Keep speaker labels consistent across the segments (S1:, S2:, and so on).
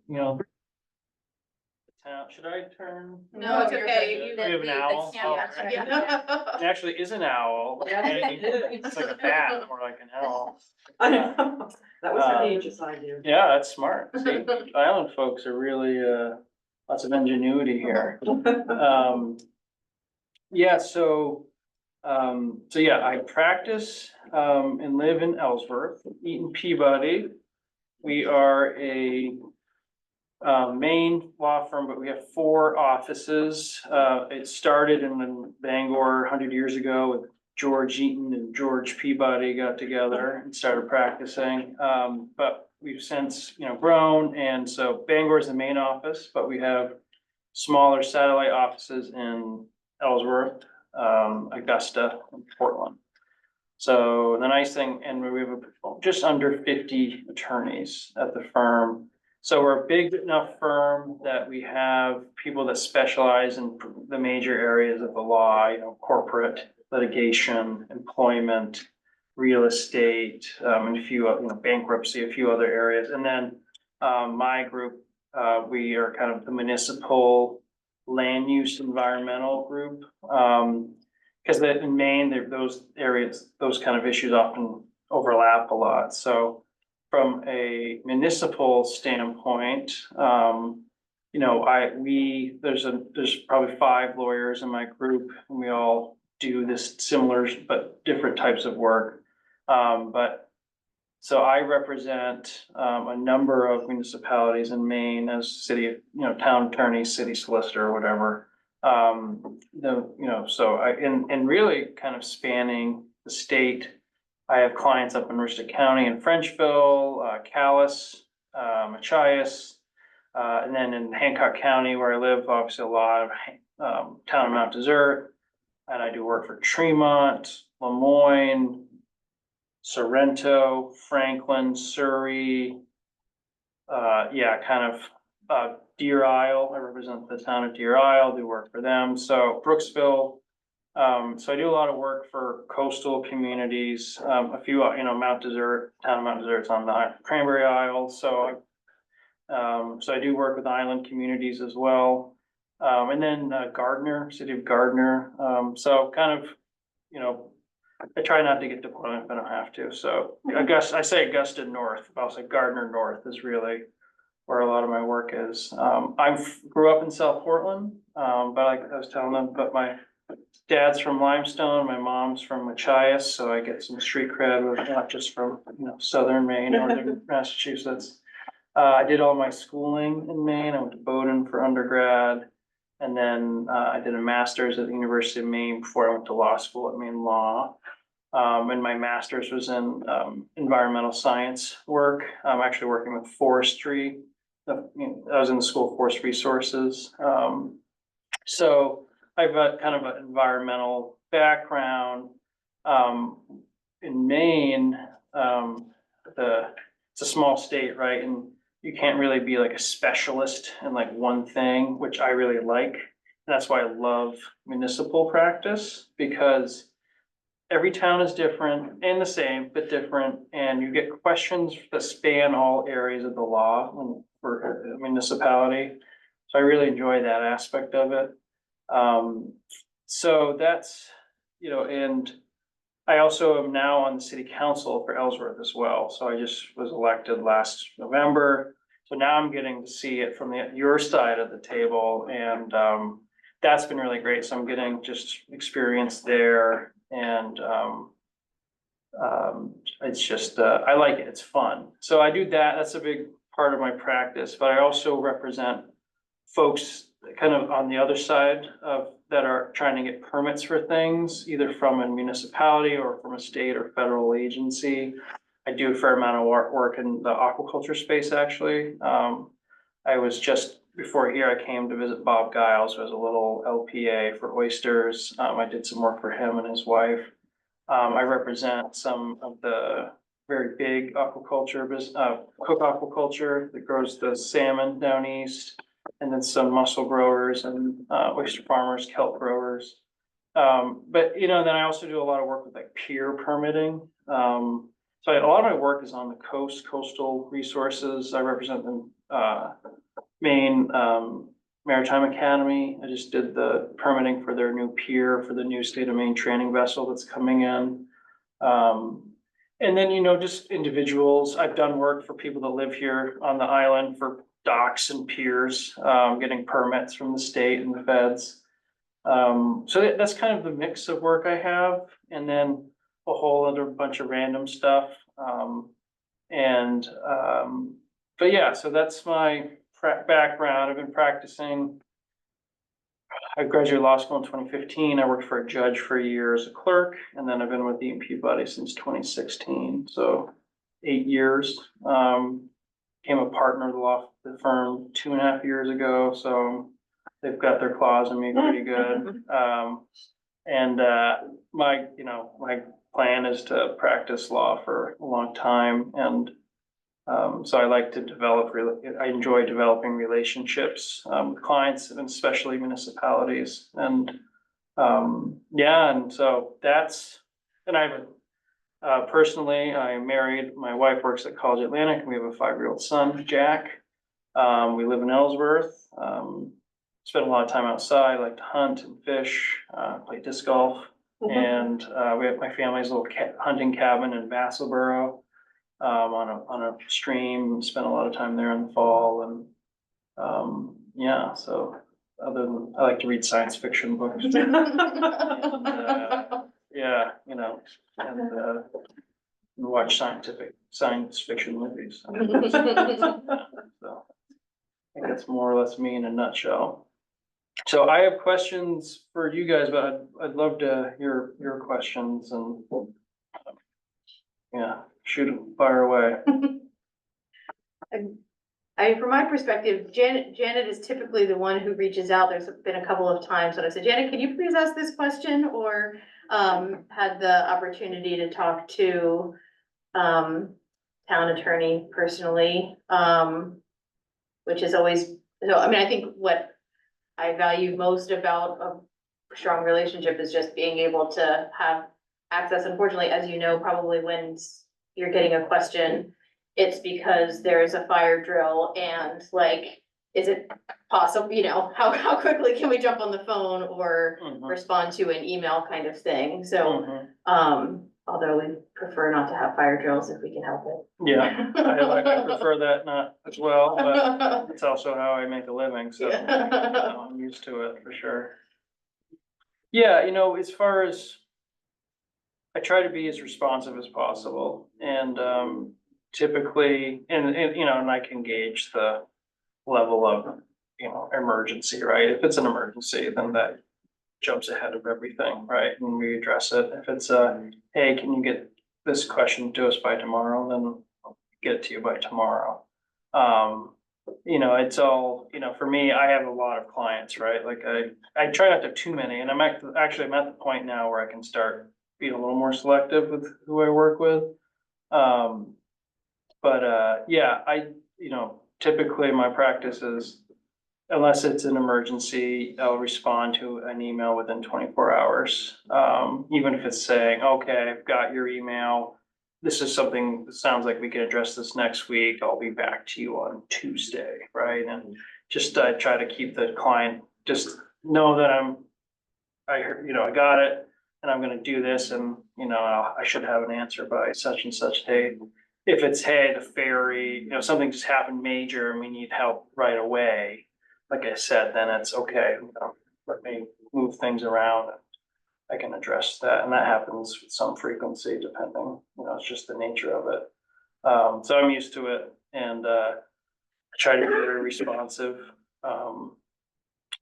S1: you know. The town, should I turn?
S2: No, it's okay.
S1: We have an owl. Oh, right.
S2: Yeah.
S1: It actually is an owl. It's like a bat or like an owl.
S3: I know, that was an aegis idea.
S1: Yeah, that's smart. See, island folks are really, lots of ingenuity here. Yeah, so yeah, I practice, and live in Ellsworth, Eaton Peabody. We are a Maine law firm, but we have 4 offices. It started in Bangor 100 years ago with George Eaton and George Peabody got together and started practicing. But we've since, grown, and so Bangor is the main office, but we have smaller satellite offices in Ellsworth, Augusta, and Portland. So the nice thing, and we have just under 50 attorneys at the firm. So we're a big enough firm that we have people that specialize in the major areas of the law, corporate litigation, employment, real estate, and a few, bankruptcy, a few other areas. And then my group, we are kind of the municipal land use environmental group. Because in Maine, those areas, those kind of issues often overlap a lot. So from a municipal standpoint, there's probably 5 lawyers in my group, and we all do this similar but different types of work. So I represent a number of municipalities in Maine as city, town attorney, city solicitor, or whatever. And really kind of spanning the state. I have clients up in Aroostook County and Frenchville, Calais, Machias, and then in Hancock County where I live, obviously a lot of town of Mount Desert. And I do work for Tremont, Lemoyne, Sorrento, Franklin, Surrey. Deer Isle. I represent the town of Deer Isle, do work for them. So Brooksville. So I do a lot of work for coastal communities, a few, Mount Desert, town of Mount Desert's on the Cranberry Isle. So I do work with island communities as well. And then Gardner, city of Gardner. So kind of, I try not to get to Portland if I don't have to. So I say Augusta North, but I'll say Gardner North is really where a lot of my work is. I grew up in South Portland, but like I was telling them, but my dad's from Limestone, my mom's from Machias, so I get some street cred, with not just from, southern Maine, northern Massachusetts. I did all my schooling in Maine. I went to Bowdoin for undergrad. And then I did a master's at the University of Maine before I went to law school at Maine Law. And my master's was in environmental science work. I'm actually working with forestry. I was in the School of Forest Resources. So I've got kind of an environmental background. In Maine, it's a small state, right? And you can't really be like a specialist in like one thing, which I really like. And that's why I love municipal practice, because every town is different and the same, but different. And you get questions that span all areas of the law for a municipality. So I really enjoy that aspect of it. So that's, and I also am now on the city council for Ellsworth as well. So I just was elected last November. So now I'm getting to see it from your side of the table, and that's been really great. So I'm getting just experience there, and it's just, I like it. It's fun. So I do that. That's a big part of my practice, but I also represent folks kind of on the other side of that are trying to get permits for things, either from a municipality or from a state or federal agency. I do a fair amount of work in the aquaculture space, actually. I was just before here, I came to visit Bob Giles, who has a little LPA for oysters. I did some work for him and his wife. I represent some of the very big aquaculture, Cook Aquaculture that grows the salmon down east, and then some mussel growers and oyster farmers, kelp growers. But then I also do a lot of work with like peer permitting. So a lot of my work is on the coast, coastal resources. I represent them Maine, Maritime Academy. I just did the permitting for their new pier for the new state of Maine training vessel that's coming in. And then, just individuals. I've done work for people that live here on the island for docks and piers, getting permits from the state and the feds. So that's kind of the mix of work I have, and then a whole other bunch of random stuff. But yeah, so that's my background. I've been practicing. I graduated law school in 2015. I worked for a judge for a year as a clerk, and then I've been with E&P Buddy since 2016, so 8 years. Became a partner of the firm 2.5 years ago, so they've got their claws in me pretty good. My plan is to practice law for a long time, and so I like to I enjoy developing relationships with clients, and especially municipalities. And and so personally, I'm married. My wife works at College Atlantic, and we have a 5-year-old son, Jack. We live in Ellsworth. Spend a lot of time outside, like to hunt and fish, play disc golf. And my family's little hunting cabin in Vassalboro, on a stream. Spent a lot of time there in the fall, and so other than, I like to read science fiction books. And watch science fiction movies. So I think that's more or less me in a nutshell. So I have questions for you guys, but I'd love to hear your questions, and fire away.
S2: From my perspective, Janet is typically the one who reaches out. There's been a couple of times when I said, Janet, can you please ask this question? Or had the opportunity to talk to town attorney personally, which is always, I think what I value most about a strong relationship is just being able to have access. Unfortunately, as you know, probably when you're getting a question, it's because there's a fire drill, and is it possible, how quickly can we jump on the phone or respond to an email kind of thing. So, although we prefer not to have fire drills if we can help it.
S1: Yeah, I prefer that not as well, but it's also how I make a living, so I'm used to it for sure. Yeah, as far as, I try to be as responsive as possible, and typically, and I can gauge the level of, emergency, right? If it's an emergency, then that jumps ahead of everything, right? And we address it. If it's hey, can you get this question to us by tomorrow? Then I'll get it to you by tomorrow. It's all, for me, I have a lot of clients, right? I try not to have too many, and I'm at the point now where I can start being a little more selective with who I work with. Typically my practice is, unless it's an emergency, I'll respond to an email within 24 hours. Even if it's saying, okay, I've got your email. This is something that sounds like we can address this next week. I'll be back to you on Tuesday, right? And just try to keep the client, just know that I got it, and I'm gonna do this, and I should have an answer by such and such date. If it's, hey, the ferry, something just happened major and we need help right away, like I said, then it's okay. Let me move things around, and I can address that. And that happens with some frequency, depending, it's just the nature of it. So I'm used to it, and I try to be very responsive.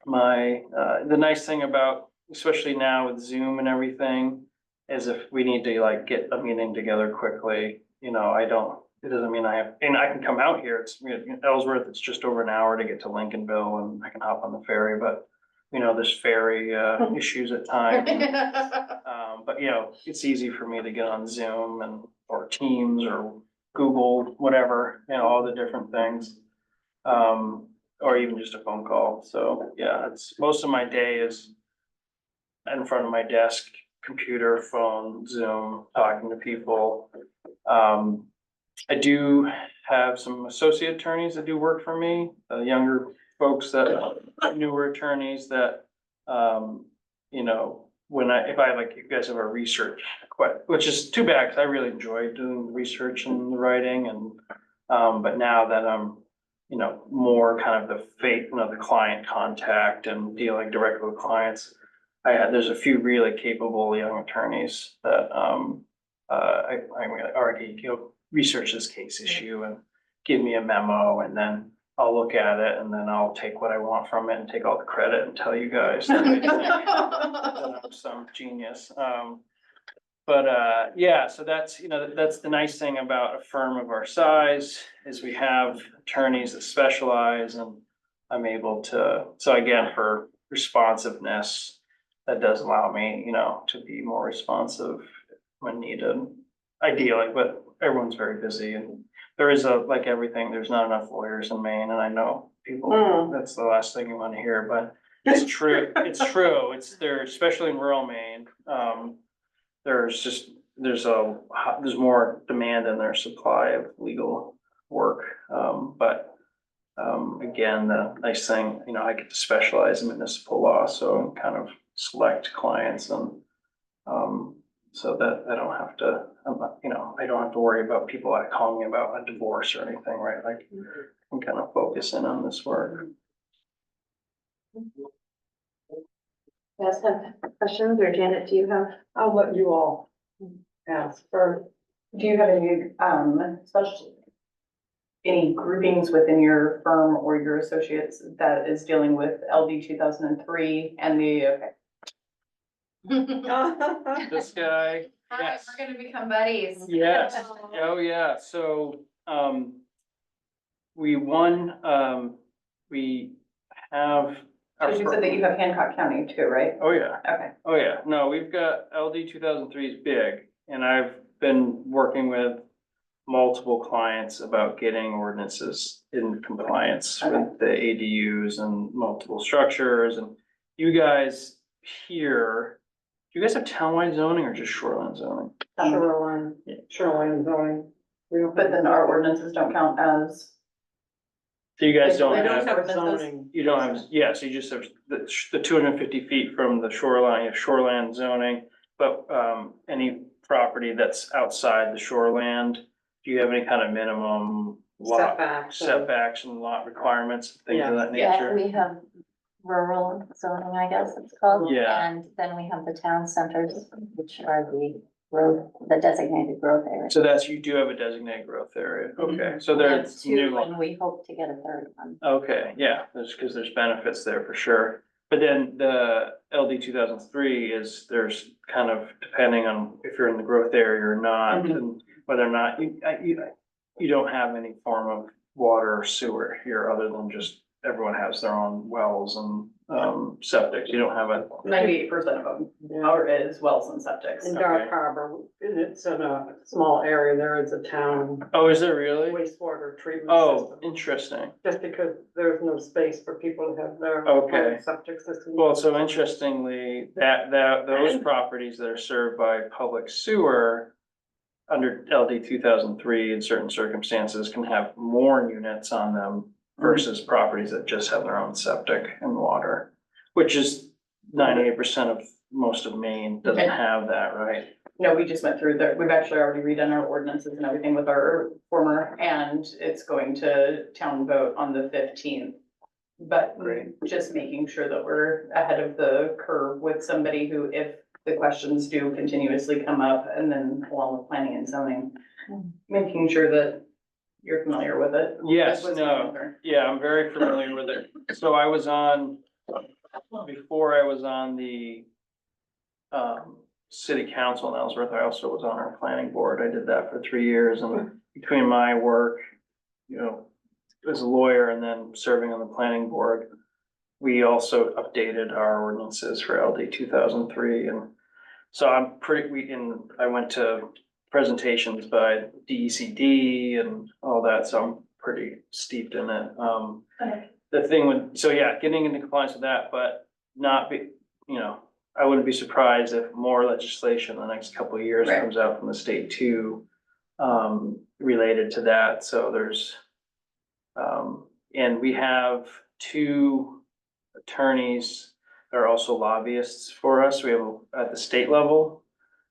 S1: The nice thing about, especially now with Zoom and everything, is if we need to get a meeting together quickly, it doesn't mean I can come out here. It's Ellsworth, it's just over an hour to get to Lincolnville, and I can hop on the ferry, but there's ferry issues at times. But it's easy for me to get on Zoom or Teams or Google, whatever, all the different things. Or even just a phone call. So yeah, most of my day is in front of my desk, computer, phone, Zoom, talking to people. I do have some associate attorneys that do work for me, younger folks that, newer attorneys that, you know, if I like, you guys have a research, which is too bad, because I really enjoyed doing the research and the writing and, but now that I'm, you know, more kind of the client contact and dealing directly with clients, there's a few really capable young attorneys that, I'm gonna already, you know, research this case issue and give me a memo, and then I'll look at it, and then I'll take what I want from it and take all the credit and tell you guys that I'm some genius. Yeah, so that's, you know, that's the nice thing about a firm of our size, is we have attorneys that specialize, and I'm able to, so again, for responsiveness, that does allow me, you know, to be more responsive when needed, ideally, but everyone's very busy, and there is like everything, there's not enough lawyers in Maine, and I know people, that's the last thing you wanna hear, but it's true, it's true, it's there, especially in rural Maine, there's more demand than there's supply of legal work, again, the nice thing, you know, I get to specialize in municipal law, so kind of select clients and, so that I don't have to, you know, I don't have to worry about people like calling me about a divorce or anything, right? Like, I can kind of focus in on this work.
S2: You guys have questions, or Janet, do you have?
S3: I'll let you all ask, or do you have any, any groupings within your firm or your associates that is dealing with LD 2003 and
S1: This guy,
S2: Hi,
S1: yes,
S2: we're gonna become buddies.
S1: yes, oh yeah, so, we won, we have.
S3: Because you said that you have Hancock County too, right?
S1: Oh, yeah.
S3: Okay.
S1: Oh, yeah, no, we've got LD 2003 is big, and I've been working with multiple clients about getting ordinances in compliance with the ADUs and multiple structures, and you guys here, do you guys have townwide zoning or just shoreline zoning?
S3: Shoreline zoning. But then our ordinances don't count as.
S1: So you guys don't
S3: They don't
S1: have,
S3: have zoning.
S1: you don't have, yeah, so you just have the 250 feet from the shoreline, you have shoreline zoning, but, any property that's outside the shoreland, do you have any kind of minimum lot setbacks and lot requirements, things of that
S4: Yeah,
S1: nature?
S4: we have rural zoning, I guess it's called.
S1: Yeah.
S4: And then we have the town centers, which are the designated growth area.
S1: So you do have a designated growth area, okay, so
S4: We have
S1: there's
S4: two,
S1: new,
S4: and we hope to get a third one.
S1: okay, yeah, because there's benefits there for sure. But then the LD 2003 there's kind of, depending on if you're in the growth area or not, and whether or not you don't have any form of water or sewer here, other than just everyone has their own wells and, septic, you don't have
S3: 98% of them are is wells and septics.
S5: In
S1: Okay.
S5: Dark Harbor, it's in a small area, there is a town
S1: Oh, is there really?
S5: wastewater treatment
S1: Oh,
S5: system.
S1: interesting.
S5: Just because there's no space for people to have their
S1: Okay.
S5: own septic system.
S1: Well, so interestingly, those properties that are served by public sewer under LD 2003 in certain circumstances can have more units on them versus properties that just have their own septic and water, which is 98% of most of Maine doesn't have that, right?
S3: No, we just went through we've actually already redone our ordinances and everything with our former, and it's going to town vote on the 15th. But
S1: Great.
S3: just making sure that we're ahead of the curve with somebody who, if the questions do continuously come up, and then along with planning and zoning, making sure that you're familiar with it.
S1: Yes,
S3: That's what's
S1: no,
S3: concern.
S1: yeah, I'm very familiar with it. So before I was on the city council in Ellsworth, I also was on our planning board. I did that for 3 years, and between my work, you know, as a lawyer and then serving on the planning board, we also updated our ordinances for LD 2003, and so I went to presentations by DECD and all that, so I'm pretty steeped in it. The thing getting into compliance with that, but I wouldn't be surprised if more legislation in the next couple of years
S3: Right.
S1: comes out from the state too. related to that, so there's, and we have two attorneys that are also lobbyists for us. We have at the state level.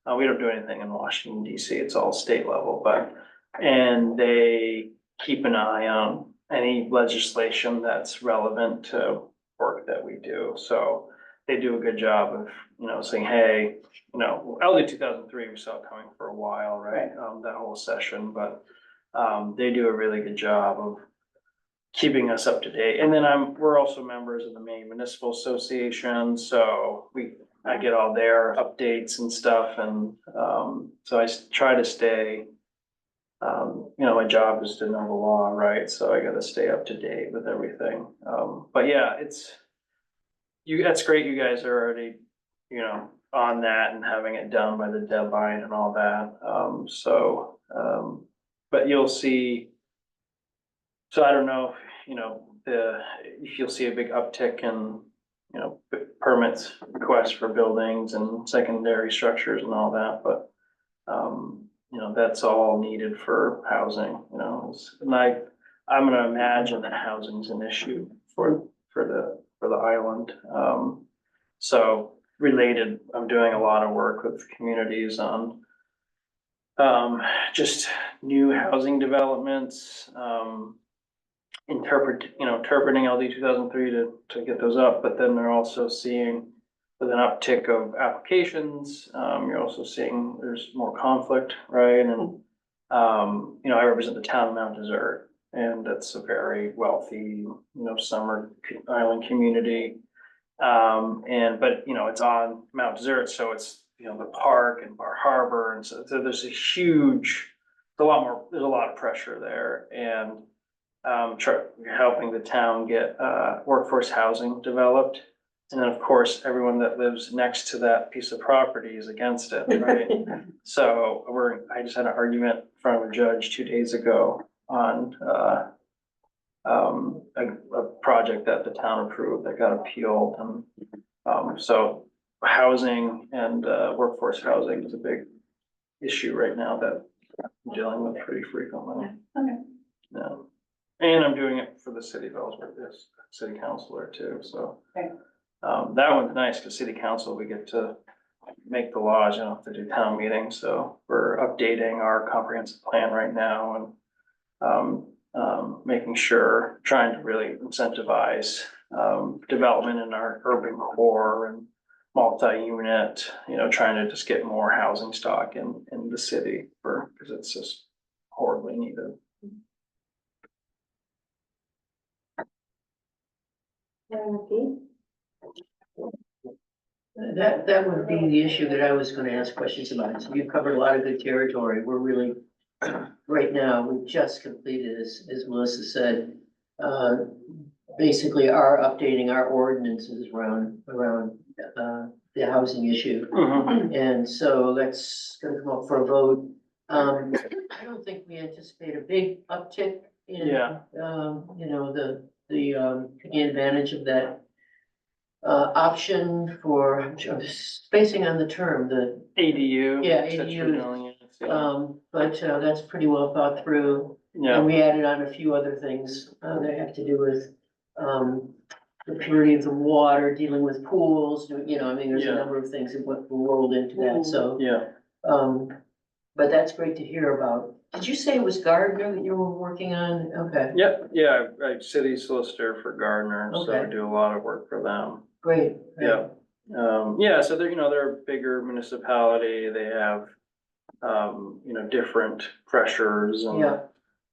S1: We don't do anything in Washington DC, it's all state level, but, and they keep an eye on any legislation that's relevant to work that we do. So they do a good job of, saying, hey, LD 2003, we saw it coming for a while, right? That whole session, but they do a really good job of keeping us up to date. And then we're also members of the Maine Municipal Association, so I get all their updates and stuff, and so I try to stay, my job is to know the law, right? So I gotta stay up to date with everything. But yeah, that's great, you guys are already, on that and having it done by the deadline and all that. But you'll see, so I don't know, if you'll see a big uptick in, permits, requests for buildings and secondary structures and all that, but, that's all needed for housing, and I'm gonna imagine that housing's an issue for the island. So related, I'm doing a lot of work with communities on just new housing developments, interpreting LD 2003 to get those up, but then they're also seeing with an uptick of applications, you're also seeing there's more conflict, right? And, I represent the town of Mount Desert, and that's a very wealthy, summer island community. But it's on Mount Desert, so it's, the park and Bar Harbor, and so there's there's a lot of pressure there, and helping the town get workforce housing developed. And then, of course, everyone that lives next to that piece of property is against it, right? So I just had an argument in front of a judge 2 days ago on a project that the town approved that got appealed. And so housing and workforce housing is a big issue right now that I'm dealing with pretty frequently.
S3: Okay.
S1: Yeah. And I'm doing it for the city of Ellsworth, as city councilor too, so.
S3: Okay.
S1: That one's nice, because city council, we get to make the laws, you don't have to do town meetings, so we're updating our comprehensive plan right now and making sure, trying to really incentivize development in our urban core and multi-unit, trying to just get more housing stock in the city because it's just horribly needed.
S6: That would be the issue that I was gonna ask questions about. So you've covered a lot of good territory. We're really, right now, we've just completed, as Melissa said, basically updating our ordinances around the housing issue.
S1: Mhm.
S6: And so that's gonna come up for a vote. I don't think we anticipate a big uptick in,
S1: Yeah.
S6: the taking advantage of that option for, I'm spacing on the term,
S1: ADU.
S6: Yeah,
S1: accessory
S6: ADUs.
S1: dwelling units, yeah.
S6: but that's pretty well thought through. And
S1: Yeah,
S6: we added on a few other things that have to do with the purity of the water, dealing with pools, there's a
S1: Yeah.
S6: number of things that were rolled into that, so.
S1: yeah.
S6: But that's great to hear about. Did you say it was Gardner that you were working on? Okay,
S1: Yep, yeah, I'm city solicitor for Gardner, so I
S6: Okay.
S1: do a lot of work for them.
S6: great.
S1: Yeah. So they're a bigger municipality, they have, different pressures and.
S6: Yeah.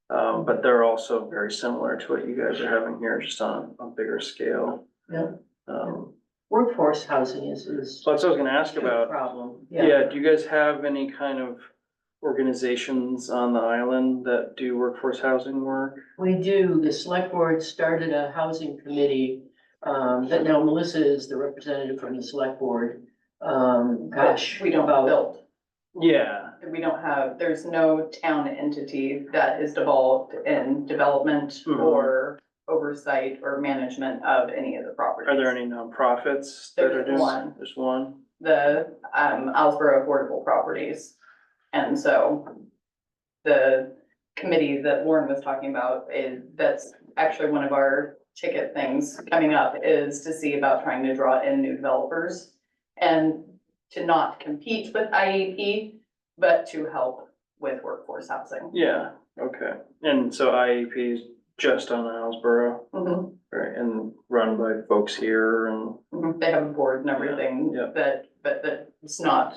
S1: But they're also very similar to what you guys are having here, just on a bigger scale.
S6: Yeah.
S1: So
S6: Workforce housing is
S1: that's what I was gonna ask
S6: a
S1: about.
S6: problem.
S1: Yeah, do you guys have any kind of organizations on the island that do workforce housing work?
S6: We do, the select board started a housing committee, that now Melissa is the representative from the select board.
S3: We don't
S6: about,
S3: build.
S1: Yeah,
S3: There's no town entity that is devolved in development
S1: Mhm.
S3: or oversight or management of any of the properties.
S1: are there any nonprofits that are
S3: There's
S1: doing?
S3: one.
S1: There's one?
S3: The Islesboro Affordable Properties. And so the committee that Lauren was talking about, that's actually one of our ticket things coming up, is to see about trying to draw in new developers and to not compete with IEP, but to help with workforce housing.
S1: Yeah, okay. And so IEP is just on Islesboro,
S3: Mhm.
S1: right, and run by folks here and,
S3: They have a board and everything,
S1: Yeah.
S3: but it's not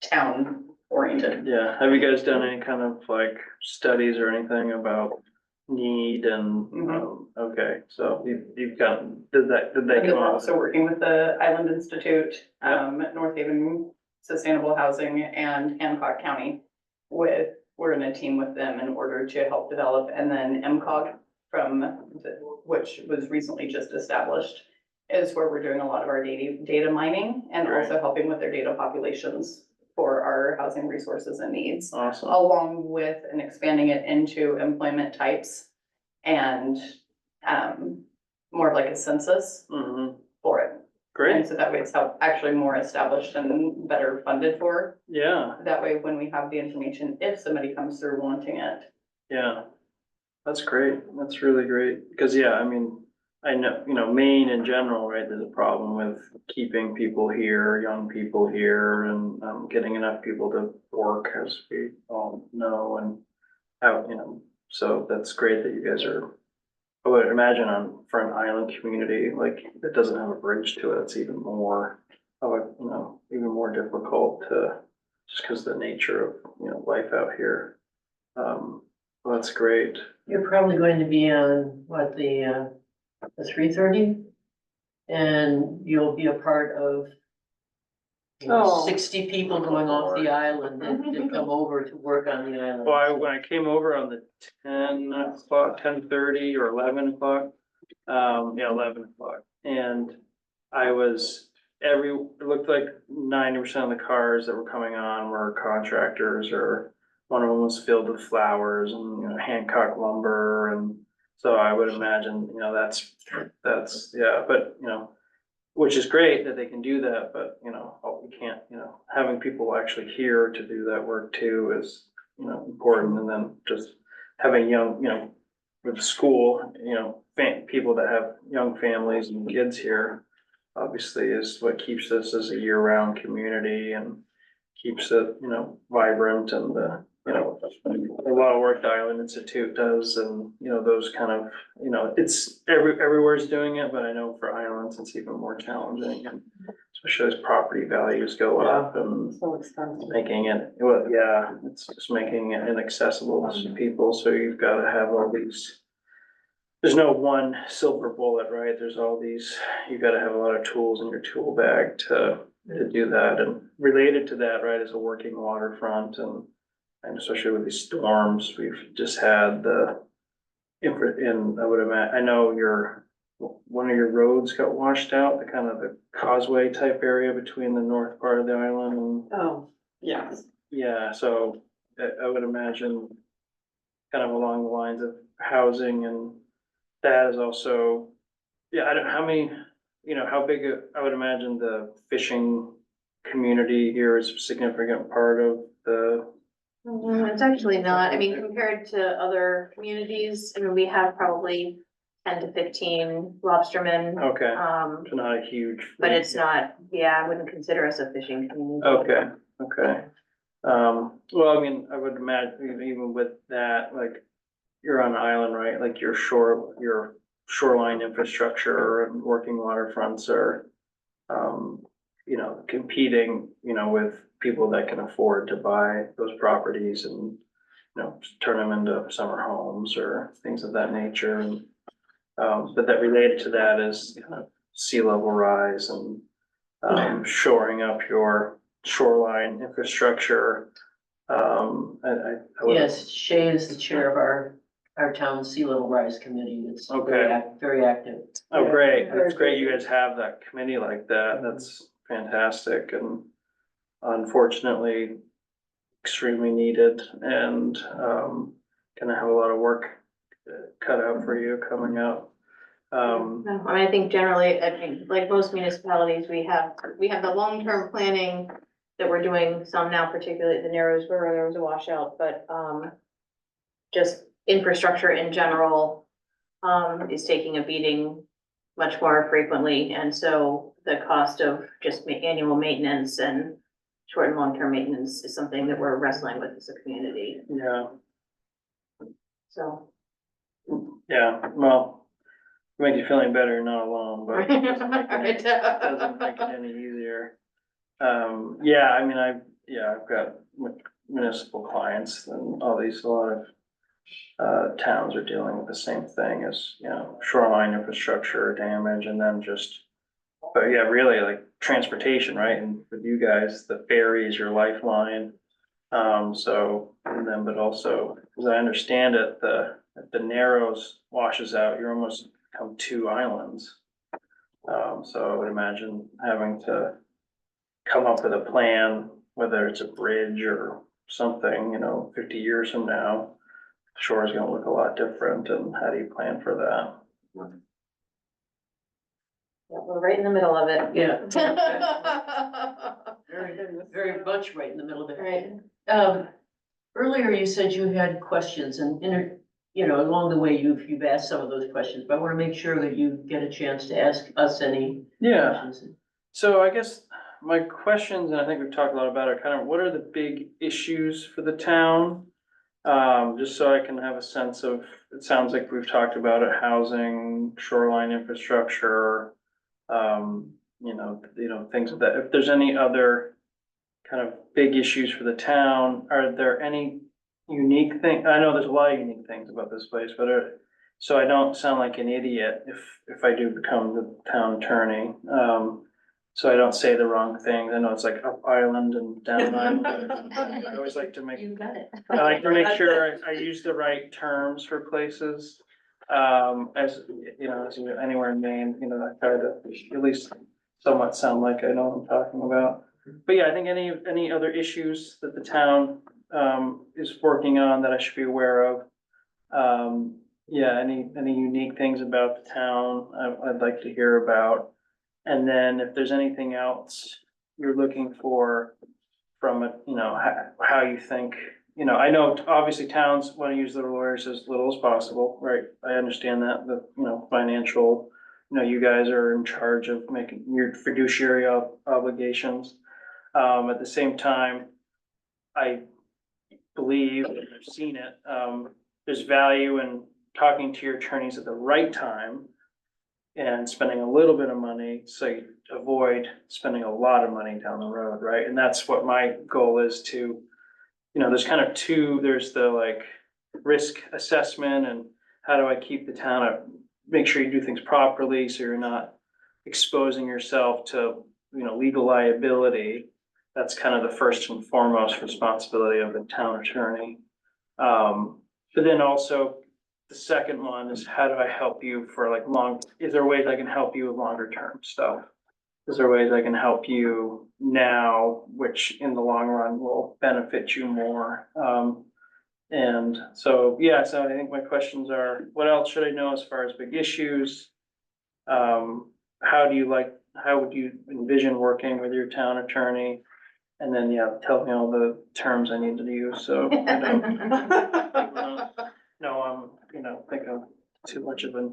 S3: town oriented.
S1: yeah. Have you guys done any kind of like studies or anything about need and, okay, so you've gotten, did they
S3: And
S1: come
S3: we're
S1: out?
S3: also working with the Island Institute, North Haven Sustainable Housing and Hancock County we're in a team with them in order to help develop, and then MCOG which was recently just established, is where we're doing a lot of our data mining and
S1: Great.
S3: also helping with their data populations for our housing resources and needs,
S1: Awesome,
S3: along with and expanding it into employment types and more of like a census for it. And
S1: great,
S3: so that way it's actually more established and better funded for.
S1: yeah,
S3: That way, when we have the information, if somebody comes through wanting it.
S1: yeah. That's great, that's really great, because yeah, I mean, I know, Maine in general, right, there's a problem with keeping people here, young people here, and, getting enough people to work, as we all know, and how, so that's great that you guys are, I would imagine for an island community, like, that doesn't have a bridge to it, it's even more of a, even more difficult to, just because the nature of, life out here. Well, that's great.
S6: You're probably going to be on, what, the 3:30? And you'll be a part of
S5: Oh.
S6: 60 people going off the island that come over to work on the island.
S1: Well, when I came over on the 10:00, 10:30 or 11:00, 11:00, and I was it looked like 90% of the cars that were coming on were contractors, or one of them was filled with flowers and, Hancock lumber, and so I would imagine, that's, yeah, but, which is great that they can do that, but, we can't, having people actually here to do that work too is, important, and then just having young, with school, people that have young families and kids here, obviously is what keeps this as a year-round community and keeps it, vibrant, and a lot of work the Island Institute does, and, those kind of, it's everywhere's doing it, but I know for islands, it's even more challenging, and especially as property values go up and
S5: So expensive.
S1: making it, well, yeah, it's just making it inaccessible to people, so you've gotta have all these. There's no one silver bullet, right? There's all these, you gotta have a lot of tools in your tool bag to do that, and related to that, right, is a working waterfront, and especially with these storms, we've just had I would imagine, I know one of your roads got washed out, the kind of the causeway type area between the north part of the island and,
S5: Oh, yes.
S1: yeah, so I would imagine kind of along the lines of housing, and that is also, yeah, I don't, how many, how big, I would imagine the fishing community here is a significant part of the,
S2: It's actually not, I mean, compared to other communities, I mean, we have probably 10 to 15 lobstermen.
S1: okay,
S2: Um,
S1: so not a huge.
S2: but it's not, yeah, I wouldn't consider us a fishing community.
S1: Okay. Well, I mean, I would imagine even with that, like, you're on an island, right? Like your shoreline infrastructure and working waterfronts are, competing, with people that can afford to buy those properties and, turn them into summer homes or things of that nature. And, but that related to that is kind of sea level rise and, shoring up your shoreline infrastructure. I would.
S6: Yes, Shay is the chair of our town sea level rise committee. It's
S1: Okay.
S6: very active.
S1: Oh, great,
S5: Very
S1: that's great, you
S5: good.
S1: guys have that committee like that, that's fantastic, and unfortunately extremely needed, and, gonna have a lot of work cut out for you coming up.
S2: No, I mean, I think generally, I mean, like most municipalities, we have the long-term planning that we're doing some now, particularly at the Narrows where there was a washout, but, just infrastructure in general, is taking a beating much more frequently, and so the cost of just annual maintenance and short and long-term maintenance is something that we're wrestling with as a community,
S1: Yeah,
S2: so.
S1: yeah, well, make you feeling better, you're not alone, but it doesn't make it any easier. Yeah, I mean, I've got municipal clients and all these, a lot of towns are dealing with the same thing as, you know, shoreline infrastructure damage and then just, but yeah, really like transportation, right? And with you guys, the ferry is your lifeline. So, and then, but also, as I understand it, if the Narrows washes out, you're almost become two islands. So I would imagine having to come up with a plan, whether it's a bridge or something, you know, 50 years from now, the shore is gonna look a lot different, and how do you plan for that?
S2: Yeah, we're right in the middle of it.
S6: Yeah, very much right in the middle of it.
S2: Right.
S6: Earlier you said you had questions and, you know, along the way you've asked some of those questions, but I want to make sure that you get a chance to ask us any
S1: Yeah,
S6: questions.
S1: so I guess my questions, and I think we've talked a lot about it, kind of what are the big issues for the town? Just so I can have a sense of, it sounds like we've talked about it, housing, shoreline infrastructure, you know, things of that. If there's any other kind of big issues for the town, are there any unique thing? I know there's a lot of unique things about this place, but so I don't sound like an idiot if I do become the town attorney. So I don't say the wrong things. I know it's like up island and down island. I always like to make,
S4: You got it.
S1: I like to make sure I use the right terms for places. As, you know, as anywhere in Maine, you know, I try to at least somewhat sound like I know what I'm talking about. But yeah, I think any other issues that the town, is working on that I should be aware of. Yeah, any unique things about the town, I'd like to hear about. And then if there's anything else you're looking for from it, you know, how you think, you know, I know obviously towns want to use their lawyers as little as possible, right? I understand that, the, you know, financial, you know, you guys are in charge of making your fiduciary obligations. At the same time, I believe, and I've seen it, there's value in talking to your attorneys at the right time and spending a little bit of money, so you avoid spending a lot of money down the road, right? And that's what my goal is to, you know, there's kind of two, there's the like risk assessment and how do I keep the town up, make sure you do things properly so you're not exposing yourself to, you know, legal liability. That's kind of the first and foremost responsibility of the town attorney. But then also the second one is how do I help you for like is there ways I can help you with longer term stuff? Is there ways I can help you now, which in the long run will benefit you more? And so, yeah, so I think my questions are, what else should I know as far as big issues? How would you envision working with your town attorney? And then, yeah, tell me all the terms I need to use, so I don't, you know, think I'm too much of a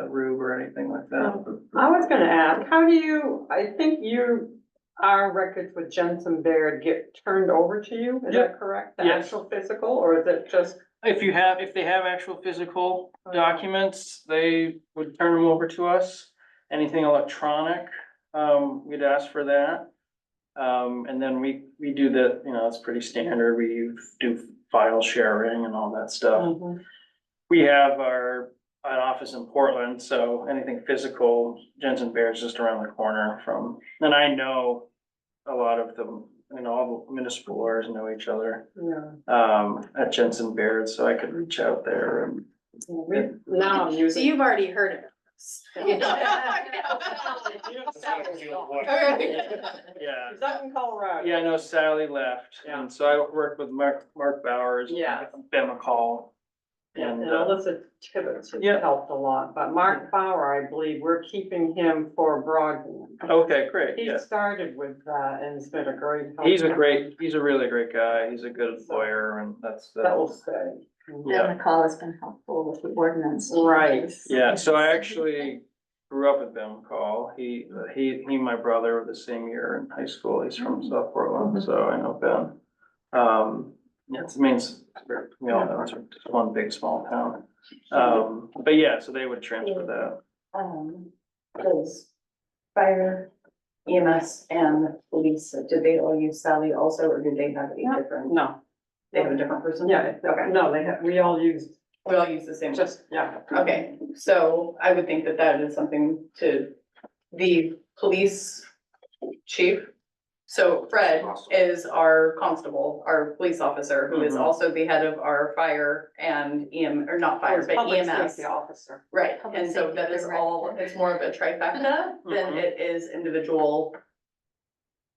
S1: rube or anything like that.
S5: I was gonna ask, how do you, I think our records with Jensen Baird get turned over to you, is that correct? The
S1: Yes.
S5: actual physical, or is it just?
S1: If they have actual physical documents, they would turn them over to us. Anything electronic, we'd ask for that. And then we do the, you know, it's pretty standard. We do file sharing and all that stuff.
S5: Mhm.
S1: We have an office in Portland, so anything physical, Jensen Baird's just around the corner from, and I know a lot of them, you know, all the municipal lawyers know each other,
S5: Yeah.
S1: at Jensen Baird, so I could reach out there and.
S5: Now I'm
S2: So
S5: using.
S2: you've already heard of it.
S1: Yeah,
S5: Is that in Colorado?
S1: yeah, I know Sally left,
S5: Yeah.
S1: and so I worked with Mark Bowers. and
S5: Yeah.
S1: Ben McCall.
S5: And
S1: And,
S5: Alyssa Tibbetts has
S1: Yeah.
S5: helped a lot, but Mark Bauer, I believe, we're keeping him for broadband.
S1: okay, great,
S5: He
S1: yeah.
S5: started with that and it's been a great help.
S1: He's a really great guy. He's a good lawyer and that's
S5: That will
S1: the,
S5: stay.
S1: Yeah.
S4: Ben McCall has been helpful with the ordinance.
S5: Right.
S1: Yeah, so I actually grew up with Ben McCall. He, and my brother were the same year in high school. He's from South Portland, so I know Ben. Yeah, it means, we all know it's just one big, small town. But yeah, so they would transfer that.
S3: Does fire, EMS and police, did they all use Sally also, or did they have a different?
S5: No,
S3: They have a different person?
S5: yeah,
S3: Okay.
S5: no, they have, we all use
S3: We all use the same.
S5: just, yeah.
S3: Okay, so I would think that that is something to the police chief. So Fred is our constable, our police officer, who is
S1: Mhm.
S3: also the head of our fire and or not fire, but
S5: Public
S3: EMS.
S5: safety officer.
S3: Right,
S4: Public
S3: and so
S4: safety
S3: that is all,
S4: director.
S3: it's more of a trifecta than
S1: Mhm.
S3: it is individual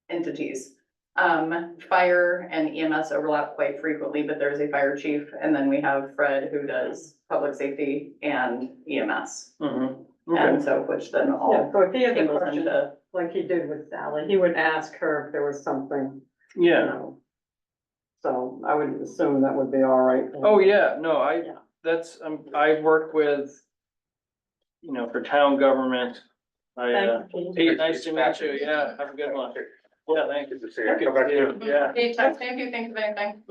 S3: entities. Fire and EMS overlap quite frequently, but there's a fire chief, and then we have Fred who does public safety and EMS.
S1: Mhm.
S3: And
S1: Okay.
S3: so, which then
S5: Yeah,
S3: all
S5: so if he had a
S3: tingles
S5: question,
S3: into,
S5: like he did with Sally, he would ask her if there was something, you
S1: Yeah.
S5: know. So I would assume that would be all right.
S1: Oh, yeah, no,
S5: Yeah.
S1: that's, I work with, for town government.
S5: Thank you.
S1: Pete, nice to meet you. Yeah, have a good one. Yeah, thank you.
S7: Good to see you.
S1: Good
S7: Come back
S1: to see you. Yeah.
S3: hey, text me if you think of anything.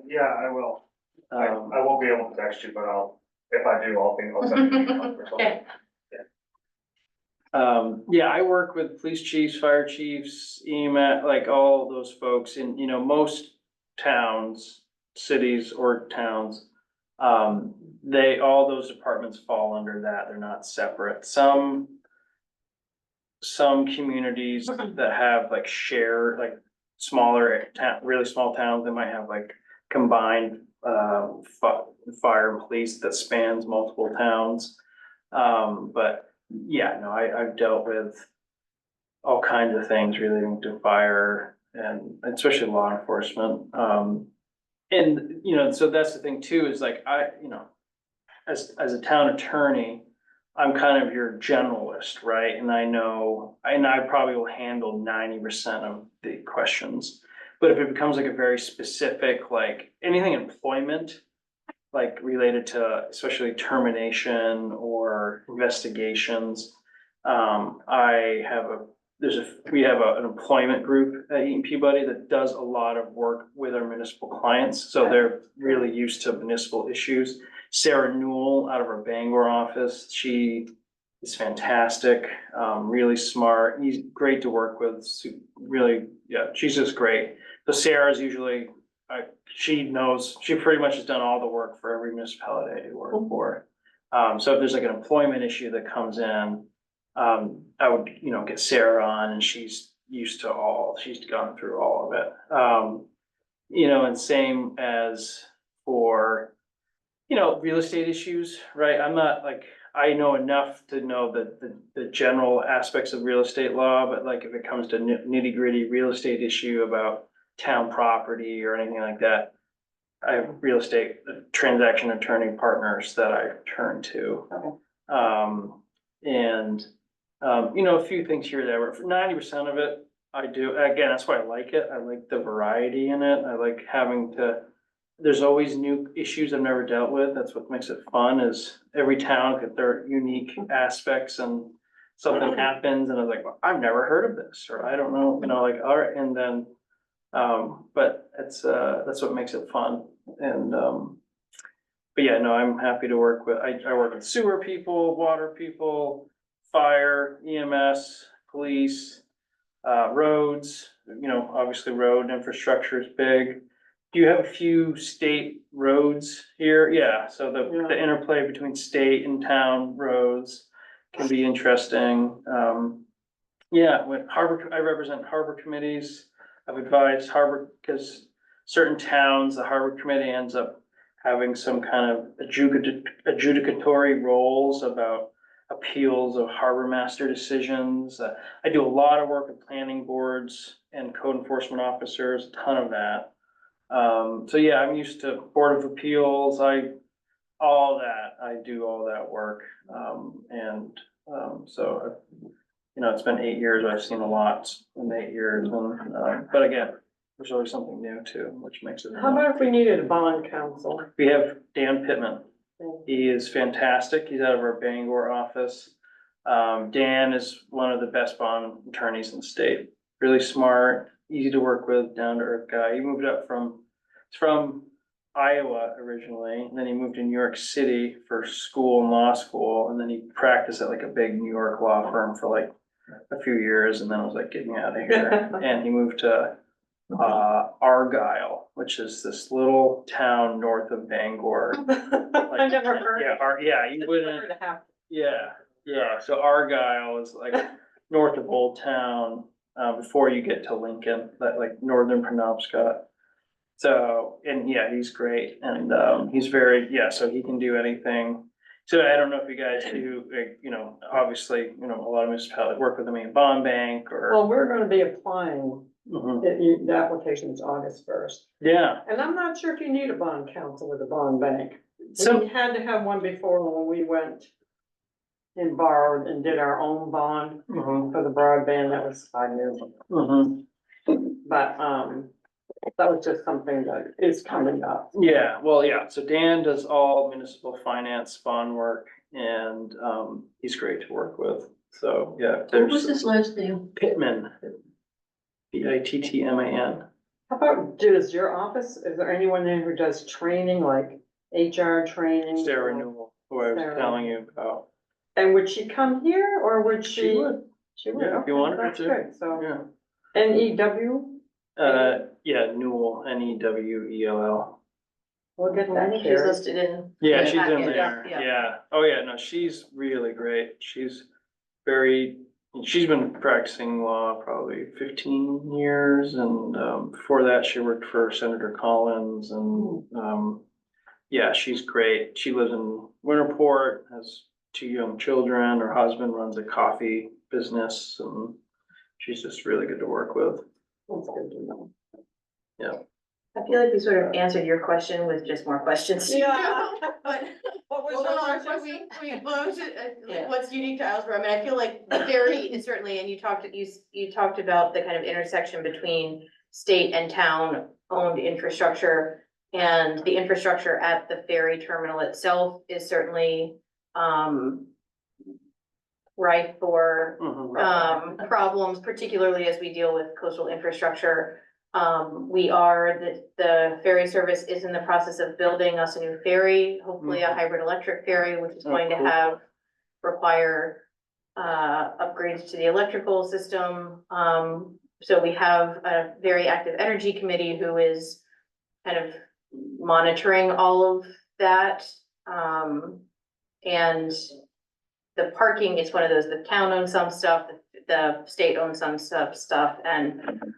S7: Yeah, I will. I
S1: Um,
S7: won't be able to text you, but if I do, I'll send you an email or something.
S3: Okay.
S1: yeah, I work with police chiefs, fire chiefs, EMS, like all those folks in, most towns, cities or towns. All those departments fall under that. They're not separate. Some communities that have like smaller town, really small towns, they might have like combined, fire and police that spans multiple towns. But yeah, no, I've dealt with all kinds of things relating to fire and especially law enforcement. And, so that's the thing too, is like, as a town attorney, I'm kind of your generalist, right? And I probably will handle 90% of the questions. But if it becomes like a very specific, like anything employment, like related to especially termination or investigations. We have an employment group at Eaton Peabody that does a lot of work with our municipal clients, so they're really used to municipal issues. Sarah Newell out of our Bangor office, she is fantastic, really smart, he's great to work with, really, yeah, she's just great. So Sarah's usually, she pretty much has done all the work for every municipality I work for. So if there's like an employment issue that comes in, I would, get Sarah on and she's gone through all of it. And same as for, real estate issues, right? I'm not like, I know enough to know the general aspects of real estate law, but like if it comes to nitty gritty real estate issue about town property or anything like that, I have real estate transaction attorney partners that I turn to.
S3: Okay.
S1: A few things here and there, but for 90% of it, I do, again, that's why I like it. I like the variety in it. I like there's always new issues I've never dealt with. That's what makes it fun, is every town got their unique aspects and something happens and I was like, well, I've never heard of this, or I don't know, like, all right, and then, but that's what makes it fun. And, but yeah, no, I'm happy to work with, I work with sewer people, water people, fire, EMS, police, roads, obviously road infrastructure is big. Do you have a few state roads here? Yeah, so the interplay between state and town roads can be interesting. Yeah, with I represent harbor committees. I've advised harbor, because certain towns, the harbor committee ends up having some kind of adjudicatory roles about appeals of harbor master decisions. I do a lot of work with planning boards and code enforcement officers, a ton of that. So yeah, I'm used to Board of Appeals, I do all that work. So, it's been 8 years, I've seen a lot in 8 years, and, but again, there's always something new too, which makes it.
S5: How about if we needed a bond counsel?
S1: We have Dan Pittman. He is fantastic. He's out of our Bangor office. Dan is one of the best bond attorneys in the state. Really smart, easy to work with, down to earth guy. He moved up he's from Iowa originally, and then he moved to New York City for school and law school, and then he practiced at like a big New York law firm for like a few years, and then was like, get me out of here. And he moved to Argyle, which is this little town north of Bangor.
S5: I never heard.
S1: Yeah, you wouldn't, yeah, so Argyle is like north of Old Town, before you get to Lincoln, that like northern Penobscot. So, and yeah, he's great, and, he's very, yeah, so he can do anything. So I don't know if you guys do, like, you know, obviously, you know, a lot of municipalities work with the main bond bank or.
S5: Well, we're gonna be applying,
S1: Mhm.
S5: the application's August 1st.
S1: Yeah,
S5: And I'm not sure if you need a bond counsel with a bond bank.
S1: so,
S5: We had to have one before when we went and borrowed and did our own bond
S1: mhm,
S5: for the broadband, that was 5 years ago.
S1: mhm.
S5: But, that was just something that is coming up.
S1: Yeah, well, yeah, so Dan does all municipal finance bond work, and, he's great to work with, so, yeah.
S6: What was
S1: There's
S6: his last name?
S1: Pittman. Pittman.
S5: How about, does your office, is there anyone there who does training, like HR training?
S1: Sarah Newell, who I was
S5: Sarah.
S1: telling you about.
S5: And would she come here, or would she?
S1: She would,
S5: She would,
S1: Yeah, if you
S5: okay,
S1: wanted her
S5: that's
S1: to.
S5: good, so,
S1: yeah.
S5: NEW,
S1: Yeah, Newell, Newell.
S5: we'll get
S2: I
S5: that
S2: think she's
S5: carried.
S2: listed in.
S1: Yeah,
S2: the
S1: she's in
S2: packet,
S1: there,
S2: yeah.
S1: yeah. Oh, yeah, no, she's really great. She's she's been practicing law probably 15 years, and, before that, she worked for Senator Collins, and, yeah, she's great. She lives in Winterport, has 2 young children. Her husband runs a coffee business, and she's just really good to work with.
S5: That's good to know.
S2: I feel like we sort of answered your question with just more questions.
S5: Yeah.
S2: But.
S5: What was
S2: Well,
S5: your
S2: hold on,
S5: question?
S2: well, I was just,
S4: Yeah.
S2: like, what's unique to Islesboro? I mean, I feel like the ferry is certainly, and you talked about the kind of intersection between state and town owned infrastructure. And the infrastructure at the ferry terminal itself is certainly, ripe for,
S1: Mhm.
S2: problems, particularly as we deal with coastal infrastructure. The ferry service is in the process of building us a new ferry, hopefully a
S1: Mhm.
S2: hybrid electric ferry, which is
S1: Oh,
S2: going to
S1: cool.
S2: require upgrades to the electrical system. So we have a very active energy committee who is kind of monitoring all of that. And the parking is one of those, the town owns some stuff, the state owns some stuff, and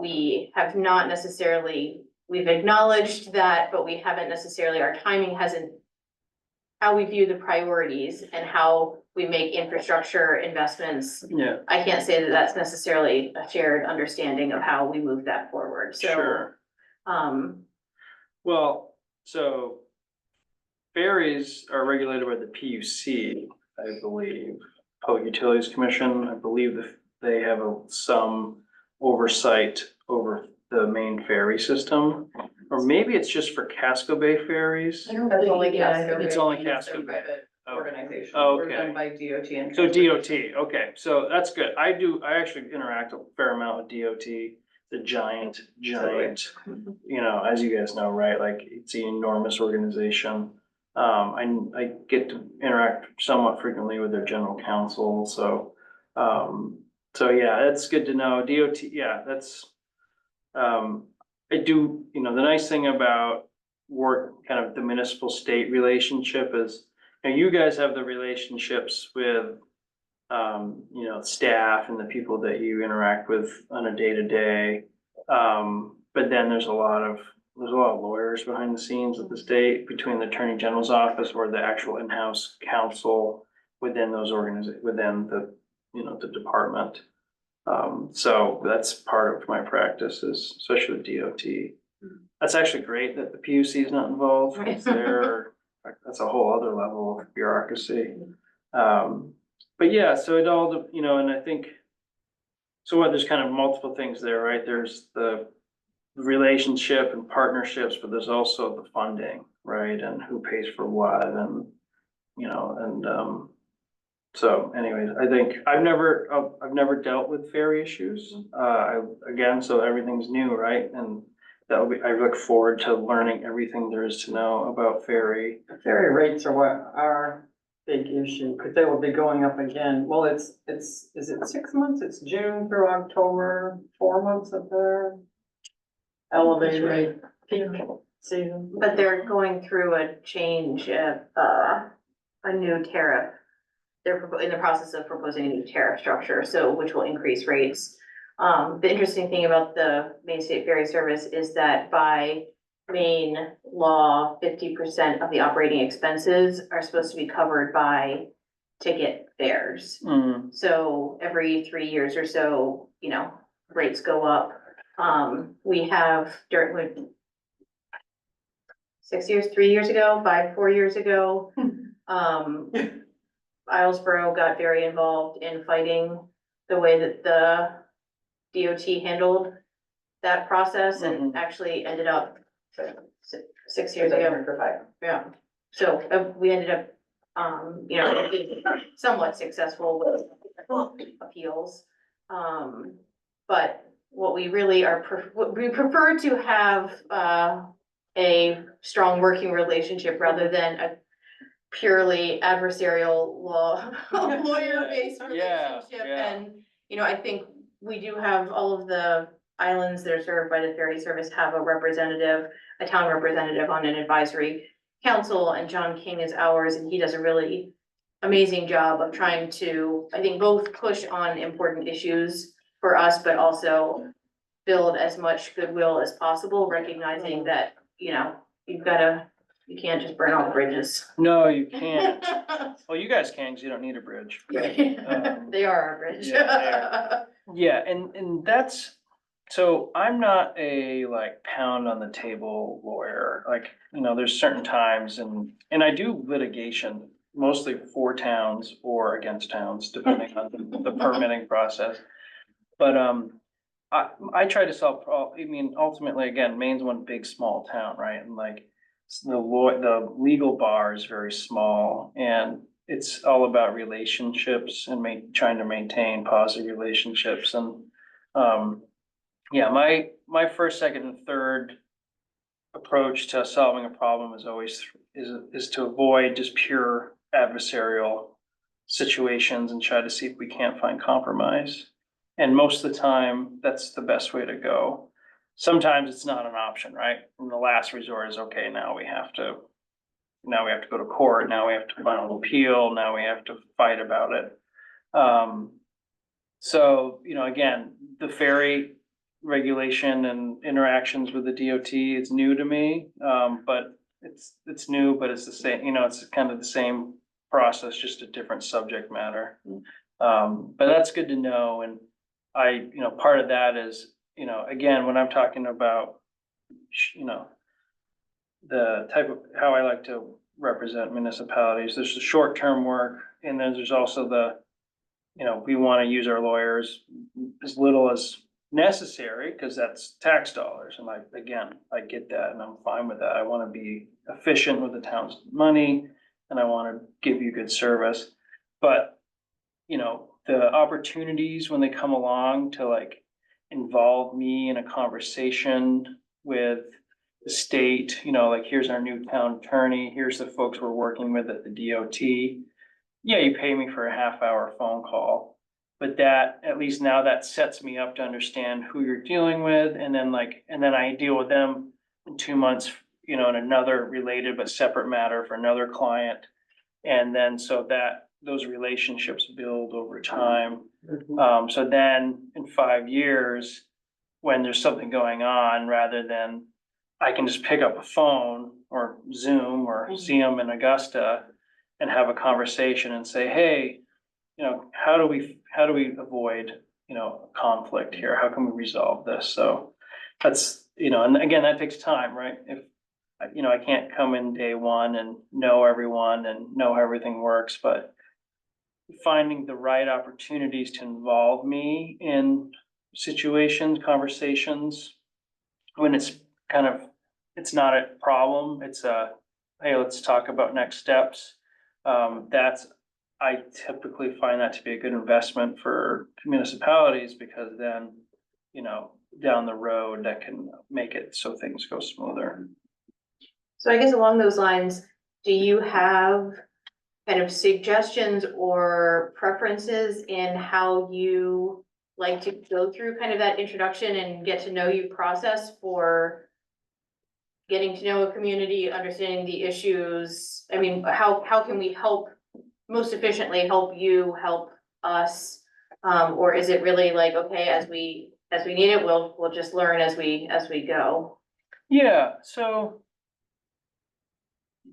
S2: we have not necessarily, we've acknowledged that, but we haven't necessarily, our timing hasn't, how we view the priorities and how we make infrastructure investments.
S1: Yeah,
S2: I can't say that that's necessarily a shared understanding of how we move that forward, so.
S1: sure.
S2: Um,
S1: Well, so ferries are regulated by the PUC, I believe, Public Utilities Commission. I believe that they have some oversight over the main ferry system. Or maybe it's just for Casco Bay ferries.
S6: I don't
S3: That's
S6: think,
S3: only
S6: yeah, I
S3: Casco
S6: think
S1: It's
S3: Bay,
S1: only
S3: and it's a
S1: Casco Bay.
S3: private
S1: Oh.
S3: organization.
S1: Oh,
S3: We're
S1: okay.
S3: done by DOT and.
S1: So
S3: transportation.
S1: DOT, okay, so that's good. I actually interact a fair amount with DOT, the giant, you know, as you guys know, right, like it's an enormous organization. I get to interact somewhat frequently with their general counsel, so, yeah, that's good to know. DOT, yeah, that's, I do, you know, the nice thing about work, kind of the municipal state relationship is, you know, you guys have the relationships with, you know, staff and the people that you interact with on a day-to-day. But then there's a lot of lawyers behind the scenes at the state, between the Attorney General's office or the actual in-house counsel within those within the, you know, the department. So that's part of my practice, is especially with DOT. That's actually great that the PUC is not involved.
S2: Right.
S1: That's a whole other level of bureaucracy. But yeah, so it all, you know, and I think, so what, there's kind of multiple things there, right? There's the relationship and partnerships, but there's also the funding, right? And who pays for what and, you know, and, so anyways, I think I've never dealt with ferry issues. Again, so everything's new, right? And that will be, I look forward to learning everything there is to know about ferry.
S5: Ferry rates are what our big issue, because they will be going up again. Well, is it 6 months? It's June through October, 4 months of their elevated peak season.
S2: But they're going through a change of, a new tariff. They're in the process of proposing a new tariff structure, so which will increase rates. The interesting thing about the Maine State Ferry Service is that by Maine law, 50% of the operating expenses are supposed to be covered by ticket fares.
S1: Mm,
S2: So every 3 years or so, you know, rates go up. We have during 6 years, 3 years ago, 4 years ago, Islesboro got very involved in fighting the way that the DOT handled that process and actually ended up 6 years ago.
S3: For 5.
S2: Yeah, so we ended up, you know, being somewhat successful with appeals. But what we really are, we prefer to have, a strong working relationship rather than a purely adversarial law, lawyer-based
S1: Yeah,
S2: relationship.
S1: yeah.
S2: And, you know, I think we do have all of the islands that are served by the ferry service have a representative, a town representative on an advisory council, and John King is ours, and he does a really amazing job of trying to, I think, both push on important issues for us, but also build as much goodwill as possible, recognizing that, you know, you can't just burn all the bridges.
S1: no, you can't. Well, you guys can, 'cause you don't need a bridge.
S2: They are our bridge.
S1: Yeah, Yeah, and that's, so I'm not a like pound on the table lawyer, like, you know, there's certain times and I do litigation, mostly for towns or against towns, depending on the permitting process. But, I try to solve I mean, ultimately, again, Maine's one big, small town, right? And like, the legal bar is very small and it's all about relationships and trying to maintain positive relationships and, yeah, my first, second and third approach to solving a problem is always, is to avoid just pure adversarial situations and try to see if we can't find compromise. And most of the time, that's the best way to go. Sometimes it's not an option, right? And the last resort is, okay, now we have to go to court, now we have to file an appeal, now we have to fight about it. So, you know, again, the ferry regulation and interactions with the DOT, it's new to me. But it's new, but it's the same, you know, it's kind of the same process, just a different subject matter. But that's good to know. And you know, part of that is, you know, again, when I'm talking about, you know, the type of, how I like to represent municipalities, there's the short-term work, and then there's also the, you know, we want to use our lawyers as little as necessary, because that's tax dollars, and again, I get that, and I'm fine with that. I want to be efficient with the town's money, and I want to give you good service. But, you know, the opportunities when they come along to like involve me in a conversation with the state, you know, like, here's our new town attorney, here's the folks we're working with at the DOT. Yeah, you pay me for a half-hour phone call, but that, at least now that sets me up to understand who you're dealing with, and then I deal with them in 2 months, you know, in another related but separate matter for another client. And then so that those relationships build over time. So then in 5 years, when there's something going on, rather than I can just pick up a phone or Zoom or see them in Augusta and have a conversation and say, hey, you know, how do we avoid, you know, conflict here? How can we resolve this? So that's, you know, and again, that takes time, right? If, you know, I can't come in day one and know everyone and know how everything works, but finding the right opportunities to involve me in situations, conversations, when it's kind of, it's not a problem, it's a, hey, let's talk about next steps. I typically find that to be a good investment for municipalities because then, you know, down the road, that can make it so things go smoother.
S2: So I guess along those lines, do you have kind of suggestions or preferences in how you like to go through kind of that introduction and get to know you process for getting to know a community, understanding the issues? I mean, how can we help most efficiently help you, help us? Or is it really like, okay, as we need it, we'll just learn as we go?
S1: Yeah, so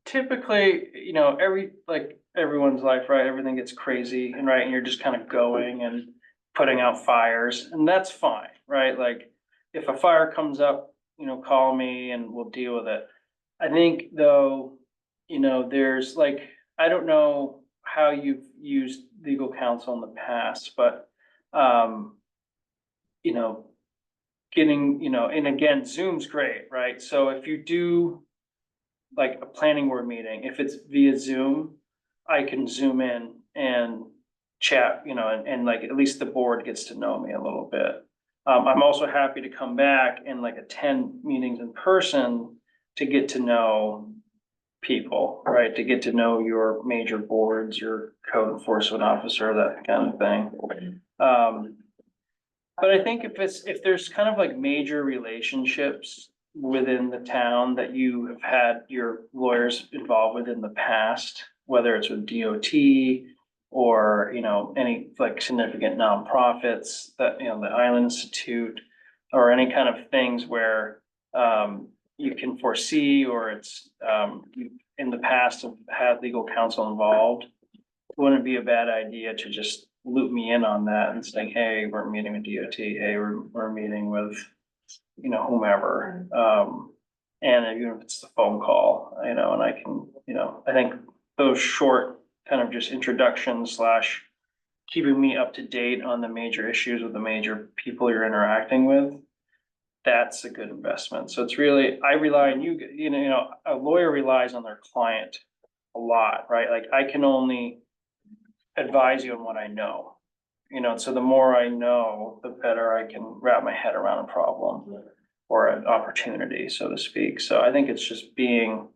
S1: typically, you know, everyone's life, right? Everything gets crazy and right, and you're just kind of going and putting out fires, and that's fine, right? Like, if a fire comes up, you know, call me and we'll deal with it. I think though, you know, there's like, I don't know how you've used legal counsel in the past, but, you know, getting, you know, and again, Zoom's great, right? So if you do like a planning board meeting, if it's via Zoom, I can zoom in and chat, you know, and like at least the board gets to know me a little bit. I'm also happy to come back and like attend meetings in person to get to know people, right? To get to know your major boards, your code enforcement officer, that kind of thing. But I think if there's kind of like major relationships within the town that you have had your lawyers involved with in the past, whether it's with DOT or, you know, any like significant nonprofits that, you know, the Island Institute, or any kind of things where you can foresee, or it's you in the past have had legal counsel involved, it wouldn't be a bad idea to just loop me in on that and say, hey, we're meeting with DOT, hey, we're meeting with, you know, whomever. And even if it's the phone call, you know, and I can, you know, I think those short kind of just introductions slash keeping me up to date on the major issues with the major people you're interacting with, that's a good investment. So it's really, I rely on you, you know, a lawyer relies on their client a lot, right? Like I can only advise you on what I know, you know, so the more I know, the better I can wrap my head around a problem or an opportunity, so to speak. So I think it's just being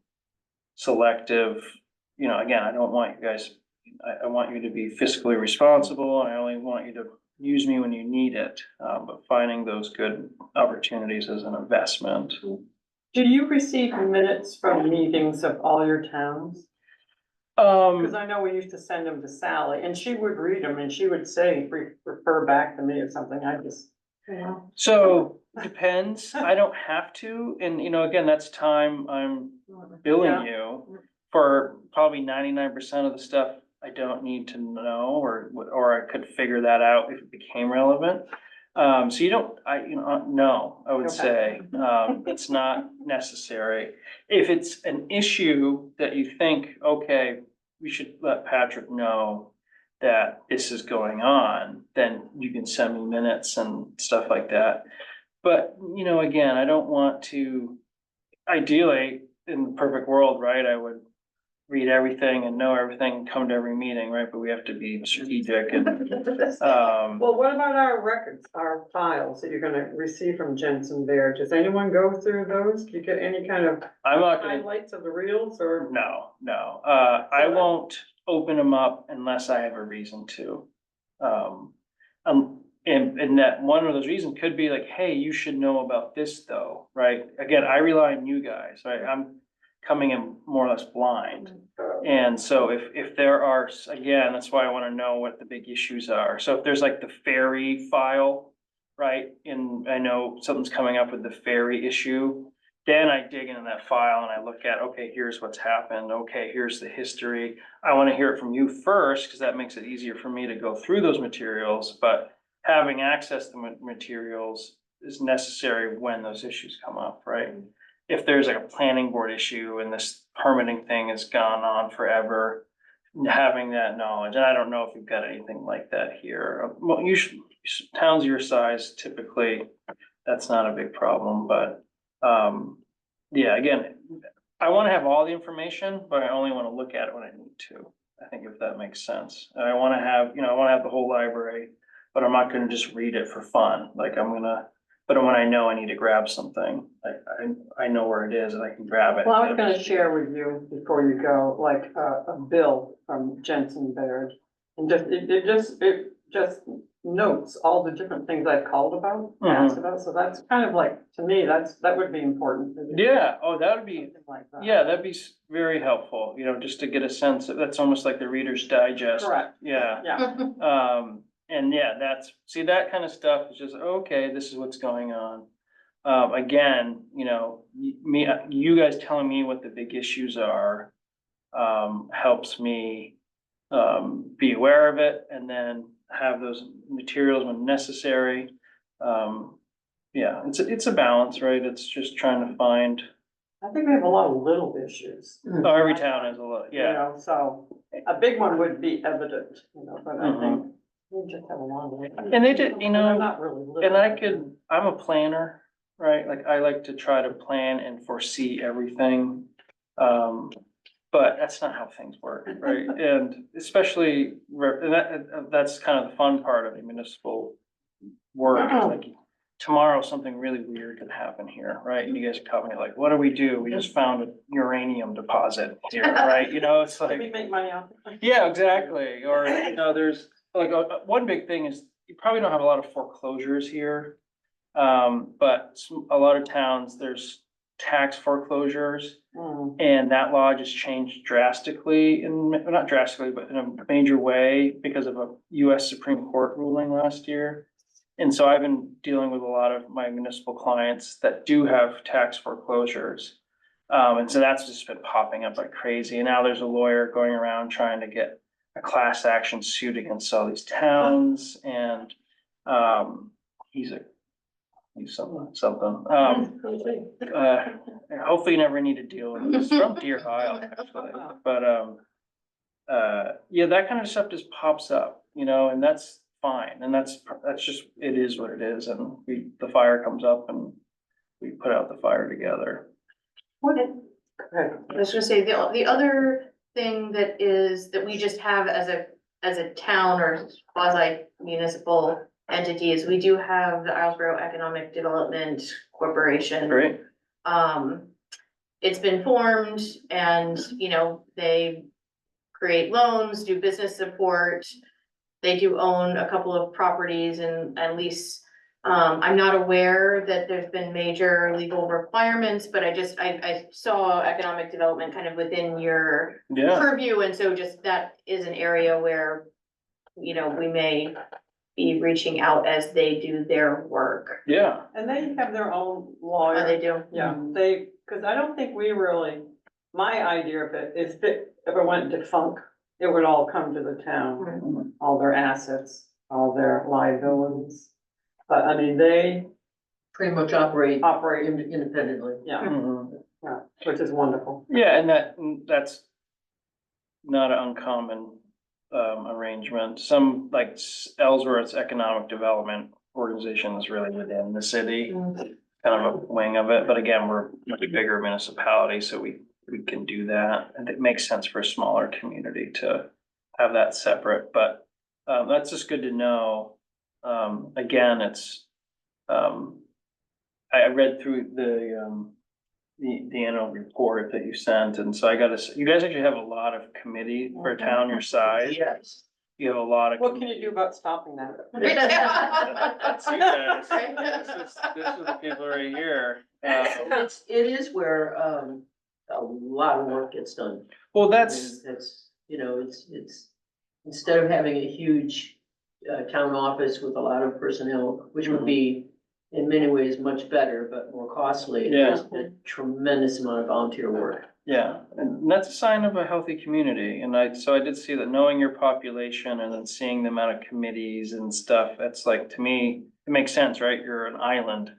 S1: selective. You know, again, I don't want you guys, I want you to be fiscally responsible, and I only want you to use me when you need it. But finding those good opportunities as an investment.
S5: Do you receive minutes from meetings of all your towns? Cause I know we used to send them to Sally and she would read them and she would say, refer back to me or something. I just.
S1: So depends. I don't have to, and you know, again, that's time I'm billing you for probably 99% of the stuff I don't need to know, or I could figure that out if it became relevant. So you don't, no, I would say, it's not necessary. If it's an issue that you think, okay, we should let Patrick know that this is going on, then you can send me minutes and stuff like that. But, you know, again, I don't want to, ideally, in the perfect world, right, I would read everything and know everything and come to every meeting, right? But we have to be strategic and,
S5: Well, what about our records, our files that you're gonna receive from Jensen Bear? Does anyone go through those? Do you get any kind of
S1: I'm not gonna,
S5: highlights of the reels or?
S1: no, I won't open them up unless I have a reason to. And that one of those reasons could be like, hey, you should know about this though, right? Again, I rely on you guys, right? I'm coming in more or less blind. And so if there are, again, that's why I wanna know what the big issues are. So if there's like the ferry file, right? And I know something's coming up with the ferry issue, then I dig into that file and I look at, okay, here's what's happened. Okay, here's the history. I wanna hear it from you first, cause that makes it easier for me to go through those materials, but having access to materials is necessary when those issues come up, right? If there's like a planning board issue and this permitting thing has gone on forever, having that knowledge, and I don't know if you've got anything like that here. Well, towns your size, typically, that's not a big problem, but Yeah, again, I wanna have all the information, but I only wanna look at it when I need to. I think if that makes sense. And I wanna have, I wanna have the whole library, but I'm not gonna just read it for fun. Like but when I know I need to grab something, I know where it is and I can grab it.
S5: Well, I was gonna share with you before you go, like, a bill from Jensen Baird. And it just notes all the different things I've called about, asked about, so that's kind of like, to me, that would be important.
S1: Yeah, oh, that would be,
S5: Something like that.
S1: yeah, that'd be very helpful, just to get a sense of, that's almost like the Reader's Digest.
S5: Correct,
S1: Yeah,
S5: yeah.
S1: and yeah, see, that kind of stuff is just, okay, this is what's going on. Again, you guys telling me what the big issues are, helps me, be aware of it and then have those materials when necessary. Yeah, it's a balance, right? It's just trying to find,
S5: I think we have a lot of little issues.
S1: every town has a lot,
S5: You
S1: yeah.
S5: know, so a big one would be evident, but I think we just have a lot of it.
S1: And they did,
S5: And they're not really little.
S1: And I'm a planner, right? Like I like to try to plan and foresee everything. But that's not how things work, right? And especially, that's kind of the fun part of the municipal work. Like tomorrow, something really weird could happen here, right? And you guys come and you're like, what do? We just found a uranium deposit here, right? It's
S5: Can we
S1: like,
S5: make money off it?
S1: yeah, exactly. Or, there's like, one big thing is you probably don't have a lot of foreclosures here. But a lot of towns, there's tax foreclosures.
S5: Mm.
S1: And that law just changed drastically not drastically, but in a major way because of a US Supreme Court ruling last year. And so I've been dealing with a lot of my municipal clients that do have tax foreclosures. And so that's just been popping up like crazy. And now there's a lawyer going around trying to get a class action suit against all these towns and, he's something. Hopefully you never need to deal with this from Deer Isle, actually, but, yeah, that kind of stuff just pops up, and that's fine, and that's just, it is what it is, and the fire comes up and we put out the fire together.
S2: I was gonna say, the other thing that we just have as a town or quasi municipal entity is we do have the Islesboro Economic Development Corporation.
S1: Great,
S2: It's been formed and, they create loans, do business support. They do own a couple of properties and lease. I'm not aware that there's been major legal requirements, but I saw economic development kind of within your
S1: yeah,
S2: purview, and so just that is an area where, we may be reaching out as they do their work.
S1: yeah,
S5: And they have their own
S2: Oh,
S5: lawyer.
S2: they do?
S5: Yeah, cause I don't think we really, my idea of it is that if it went defunct, it would all come to the town, all their assets, all their liabilities. But I mean, they
S6: Pretty much operate
S5: operate,
S6: independently.
S5: yeah,
S1: mhm.
S5: yeah, which is wonderful.
S1: Yeah, and that's not an uncommon, arrangement. Some, like Ellsworth's Economic Development Organization is really within the city. Kind of a wing of it, but again, we're a much bigger municipality, so we can do that. And it makes sense for a smaller community to have that separate, but that's just good to know. Again, it's, I read through the annual report that you sent, and so you guys actually have a lot of committee for a town your size.
S6: Yes.
S1: You have a lot of.
S5: What can you do about stopping that?
S1: That's you guys. This is the people right here.
S6: It is where, a lot of work gets done.
S1: Well,
S6: I
S1: that's,
S6: mean, it's, instead of having a huge, town office with a lot of personnel, which would be in many ways much better, but more costly. There's a tremendous amount of volunteer work.
S1: yeah, and that's a sign of a healthy community, and so I did see that knowing your population and then seeing the amount of committees and stuff, that's like, to me, it makes sense, right? You're an island.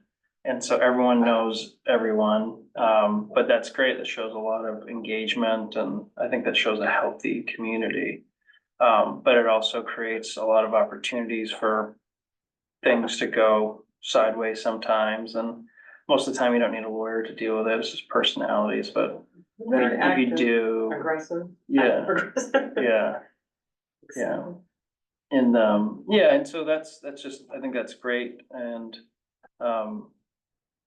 S1: And so everyone knows everyone, but that's great, that shows a lot of engagement, and I think that shows a healthy community. But it also creates a lot of opportunities for things to go sideways sometimes, and most of the time you don't need a lawyer to deal with it, it's just personalities, but
S5: Very
S1: if you
S5: active,
S1: do,
S5: aggressive.
S1: yeah,
S5: Aggressive.
S1: yeah. Yeah. And, yeah, and so that's just, I think that's great, and,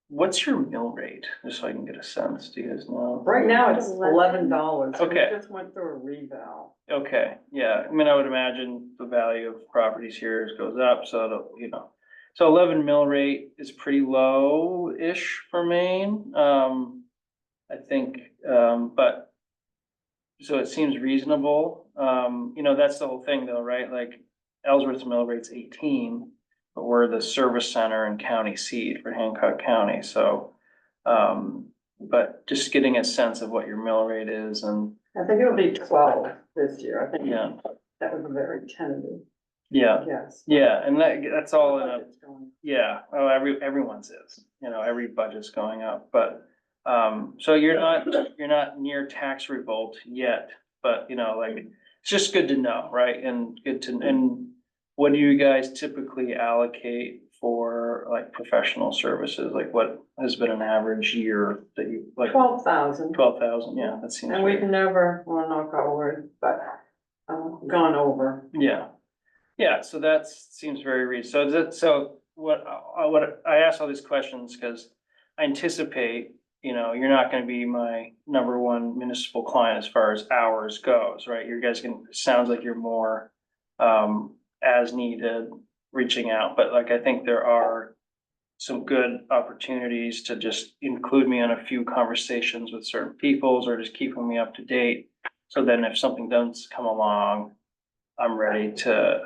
S1: what's your mill rate, just so I can get a sense, do you guys know?
S5: Right now, it's $11. We
S1: Okay.
S5: just went through a reval.
S1: Okay, yeah, I mean, I would imagine the value of properties here goes up, so it'll, you know. So 11 mill rate is pretty low-ish for Maine, I think, but. So it seems reasonable, you know, that's the whole thing though, right, like Ellsworth's mill rate's 18. But we're the service center and county seat for Hancock County, so. But just getting a sense of what your mill rate is and,
S5: I think it'll be 12 this year. I think
S1: yeah,
S5: that was a very tentative
S1: yeah,
S5: guess.
S1: yeah, and that's all in a.
S5: Budget's going.
S1: Yeah, oh, everyone's is, you know, every budget's going up, but, so you're not near tax revolt yet, but, you know, like, it's just good to know, right, and good to, and what do you guys typically allocate for, like, professional services, like, what has been an average year that you, like,
S5: 12,000.
S1: 12,000, yeah, that seems
S5: And we've
S1: right.
S5: never, well, knock on wood, but, gone over.
S1: Yeah, yeah, so that seems very reasonable. So what I asked all these questions because I anticipate, you know, you're not gonna be my number one municipal client as far as hours goes, right? You guys can, sounds like you're more as needed, reaching out, but like, I think there are some good opportunities to just include me on a few conversations with certain peoples or just keeping me up to date. So then if something does come along, I'm ready to,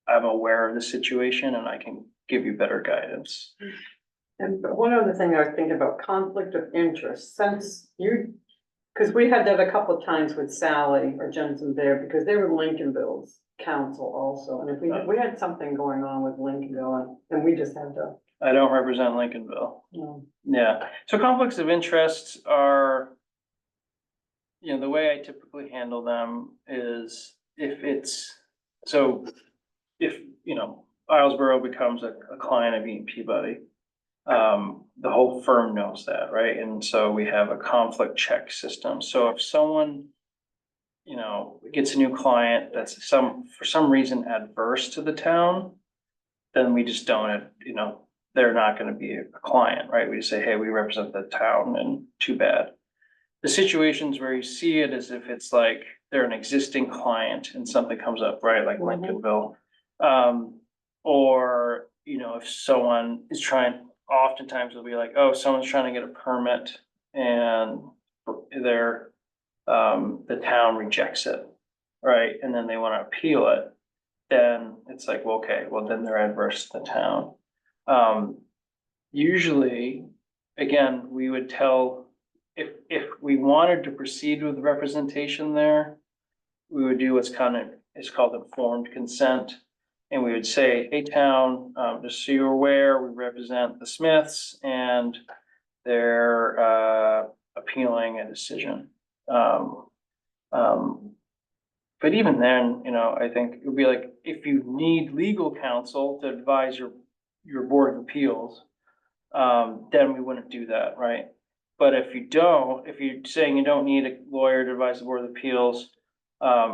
S1: I'm aware of the situation and I can give you better guidance.
S5: And but one other thing I was thinking about, conflict of interest, since you, because we had that a couple of times with Sally or Jensen there, because they were Lincolnville's council also, and if we had something going on with Lincolnville, and we just had to,
S1: I don't represent Lincolnville.
S5: you know.
S1: Yeah, so conflicts of interest are, you know, the way I typically handle them is if it's, so if, you know, Islesboro becomes a client of Eaton Peabody, the whole firm knows that, right? And so we have a conflict check system. So if someone, you know, gets a new client that's for some reason adverse to the town, then we just don't, you know, they're not gonna be a client, right? We just say, hey, we represent the town and too bad. The situations where you see it is if it's like they're an existing client and something comes up, right, like
S5: Mhm.
S1: Lincolnville. Or, you know, if someone is trying, oftentimes it'll be like, oh, someone's trying to get a permit and they're, the town rejects it, right? And then they wanna appeal it, then it's like, well, okay, well, then they're adverse to the town. Usually, again, we would tell, if we wanted to proceed with representation there, we would do what's it's called informed consent. And we would say, hey, town, just so you're aware, we represent the Smiths and they're appealing a decision. But even then, you know, I think it would be like, if you need legal counsel to advise your Board of Appeals, then we wouldn't do that, right? But if you don't, if you're saying you don't need a lawyer to advise the Board of Appeals,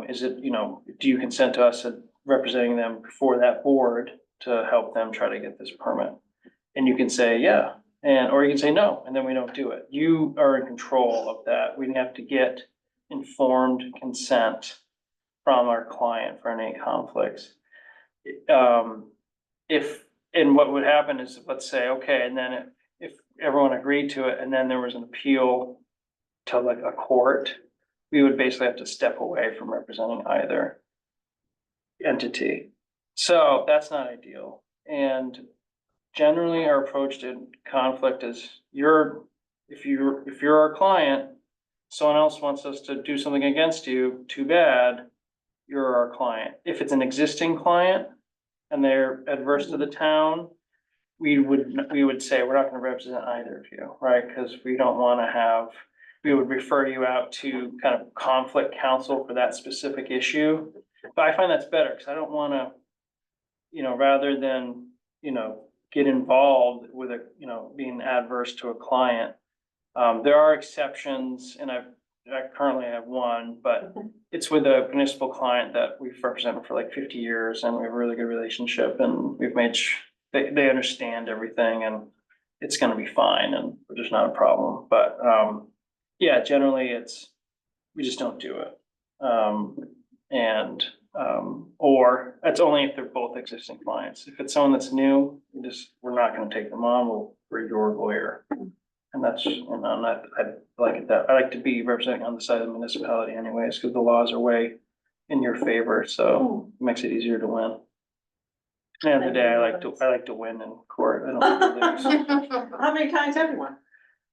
S1: is it, you know, do you consent to us representing them before that board to help them try to get this permit? And you can say, yeah, or you can say no, and then we don't do it. You are in control of that. We have to get informed consent from our client for any conflicts. And what would happen is, let's say, okay, and then if everyone agreed to it, and then there was an appeal to like a court, we would basically have to step away from representing either entity. So that's not ideal. And generally, our approach to conflict is if you're our client, someone else wants us to do something against you, too bad, you're our client. If it's an existing client and they're adverse to the town, we would say, we're not gonna represent either of you, right? Because we don't wanna we would refer you out to kind of conflict counsel for that specific issue. But I find that's better, because I don't wanna, you know, rather than, you know, get involved with a, you know, being adverse to a client. There are exceptions, and I currently have one, but it's with a municipal client that we've represented for like 50 years, and we have a really good relationship, and we've made they understand everything, and it's gonna be fine, and there's not a problem, but, yeah, generally we just don't do it. Or it's only if they're both existing clients. If it's someone that's new, we're not gonna take them on, we'll read your lawyer. And that's, and I'm not, I like it that, I like to be representing on the side of the municipality anyways, because the laws are way in your favor, so it makes it easier to win. At the end of the day, I like to win in court, I don't like to lose.
S5: How many times have you won?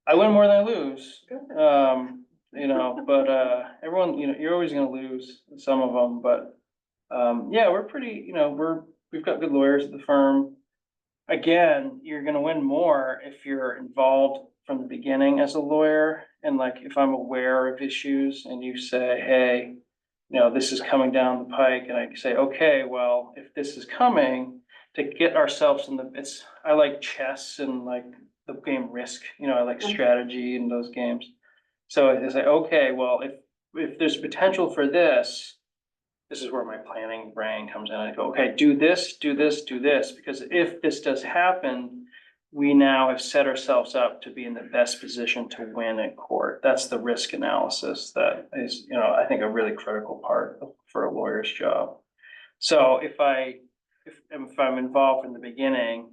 S1: I win more than I lose, you know, but, everyone, you know, you're always gonna lose some of them, but, yeah, we're pretty, you know, we've got good lawyers at the firm. Again, you're gonna win more if you're involved from the beginning as a lawyer, and like, if I'm aware of issues and you say, hey, you know, this is coming down the pike, and I say, okay, well, if this is coming, to get ourselves I like chess and like the game Risk, you know, I like strategy in those games. So I say, okay, well, if there's potential for this is where my planning brain comes in. I go, okay, do this, do this, do this, because if this does happen, we now have set ourselves up to be in the best position to win in court. That's the risk analysis that is, you know, I think a really critical part for a lawyer's job. So if I'm involved from the beginning,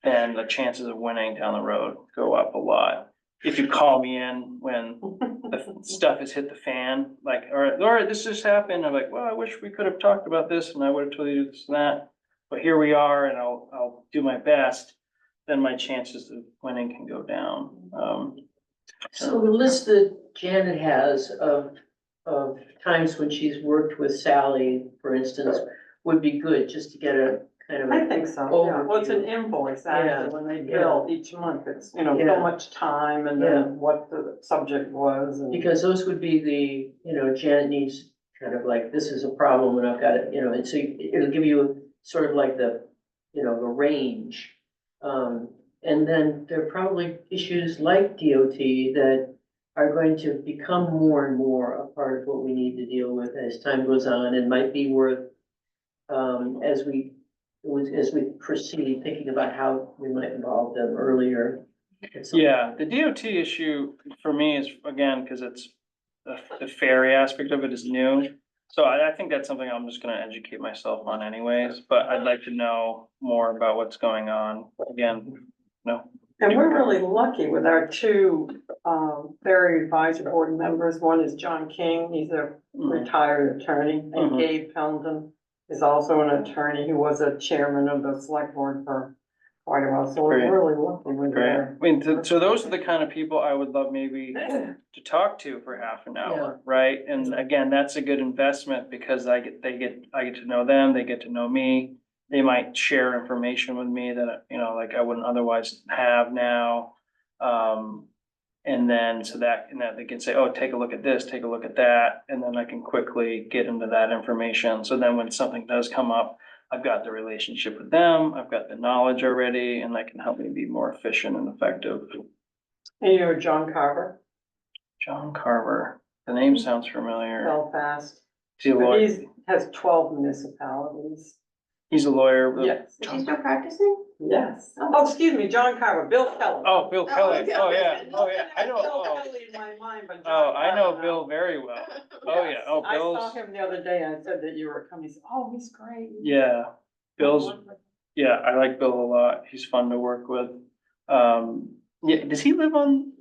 S1: then the chances of winning down the road go up a lot. If you call me in when the stuff has hit the fan, like, all right, Laura, this just happened, I'm like, well, I wish we could have talked about this, and I would have told you this and that, but here we are, and I'll do my best, then my chances of winning can go down.
S6: So the list that Janet has of times when she's worked with Sally, for instance, would be good, just to get a kind of.
S5: I think so, yeah. Well, it's an invoice,
S6: Yeah.
S5: actually, when they bill each month, it's, you know,
S6: Yeah.
S5: so much time and
S6: Yeah.
S5: then what the subject was and.
S6: Because those would be the, you know, Janet needs kind of like, this is a problem and I've got it, you know, and so it'll give you sort of like the, you know, the range. And then there are probably issues like DOT that are going to become more and more a part of what we need to deal with as time goes on, and might be worth, as we proceed, thinking about how we might involve them earlier.
S1: Yeah, the DOT issue for me is, again, because it's the ferry aspect of it is new. So I think that's something I'm just gonna educate myself on anyways, but I'd like to know more about what's going on. Again, no.
S5: And we're really lucky with our two, ferry advisory board members. One is John King, he's a retired attorney, and
S1: Mhm.
S5: Gabe Pendleton is also an attorney who was a chairman of the select board for quite a while, so we're
S1: Great.
S5: really lucky with
S1: Great. I
S5: their.
S1: mean, so those are the kind of people I would love maybe to talk to for half an hour, right? And again, that's a good investment because I get to know them, they get to know me. They might share information with me that, you know, like I wouldn't otherwise have now. And then they can say, oh, take a look at this, take a look at that, and then I can quickly get into that information. So then when something does come up, I've got the relationship with them, I've got the knowledge already, and that can help me be more efficient and effective.
S5: And you know John Carver,
S1: John Carver, the name sounds familiar.
S5: Belfast,
S1: Is he a lawyer?
S5: he has 12 municipalities.
S1: He's a lawyer.
S5: Yes,
S2: Is she still practicing?
S5: yes. Oh, excuse me, John Carver, Bill Kelly.
S1: Oh, Bill Kelly.
S2: okay,
S1: Oh,
S2: okay.
S1: yeah. I know.
S5: Bill
S1: Oh,
S5: Kelly in my mind, but
S1: oh,
S5: John
S1: I know
S5: Carver
S1: Bill
S5: now.
S1: very well. Oh, yeah. Oh,
S5: I saw
S1: Bill's,
S5: him the other day, I said that you were coming, he said, oh, he's great.
S1: yeah. Bill's, yeah, I like Bill a lot. He's fun to work with. Yeah, does he live on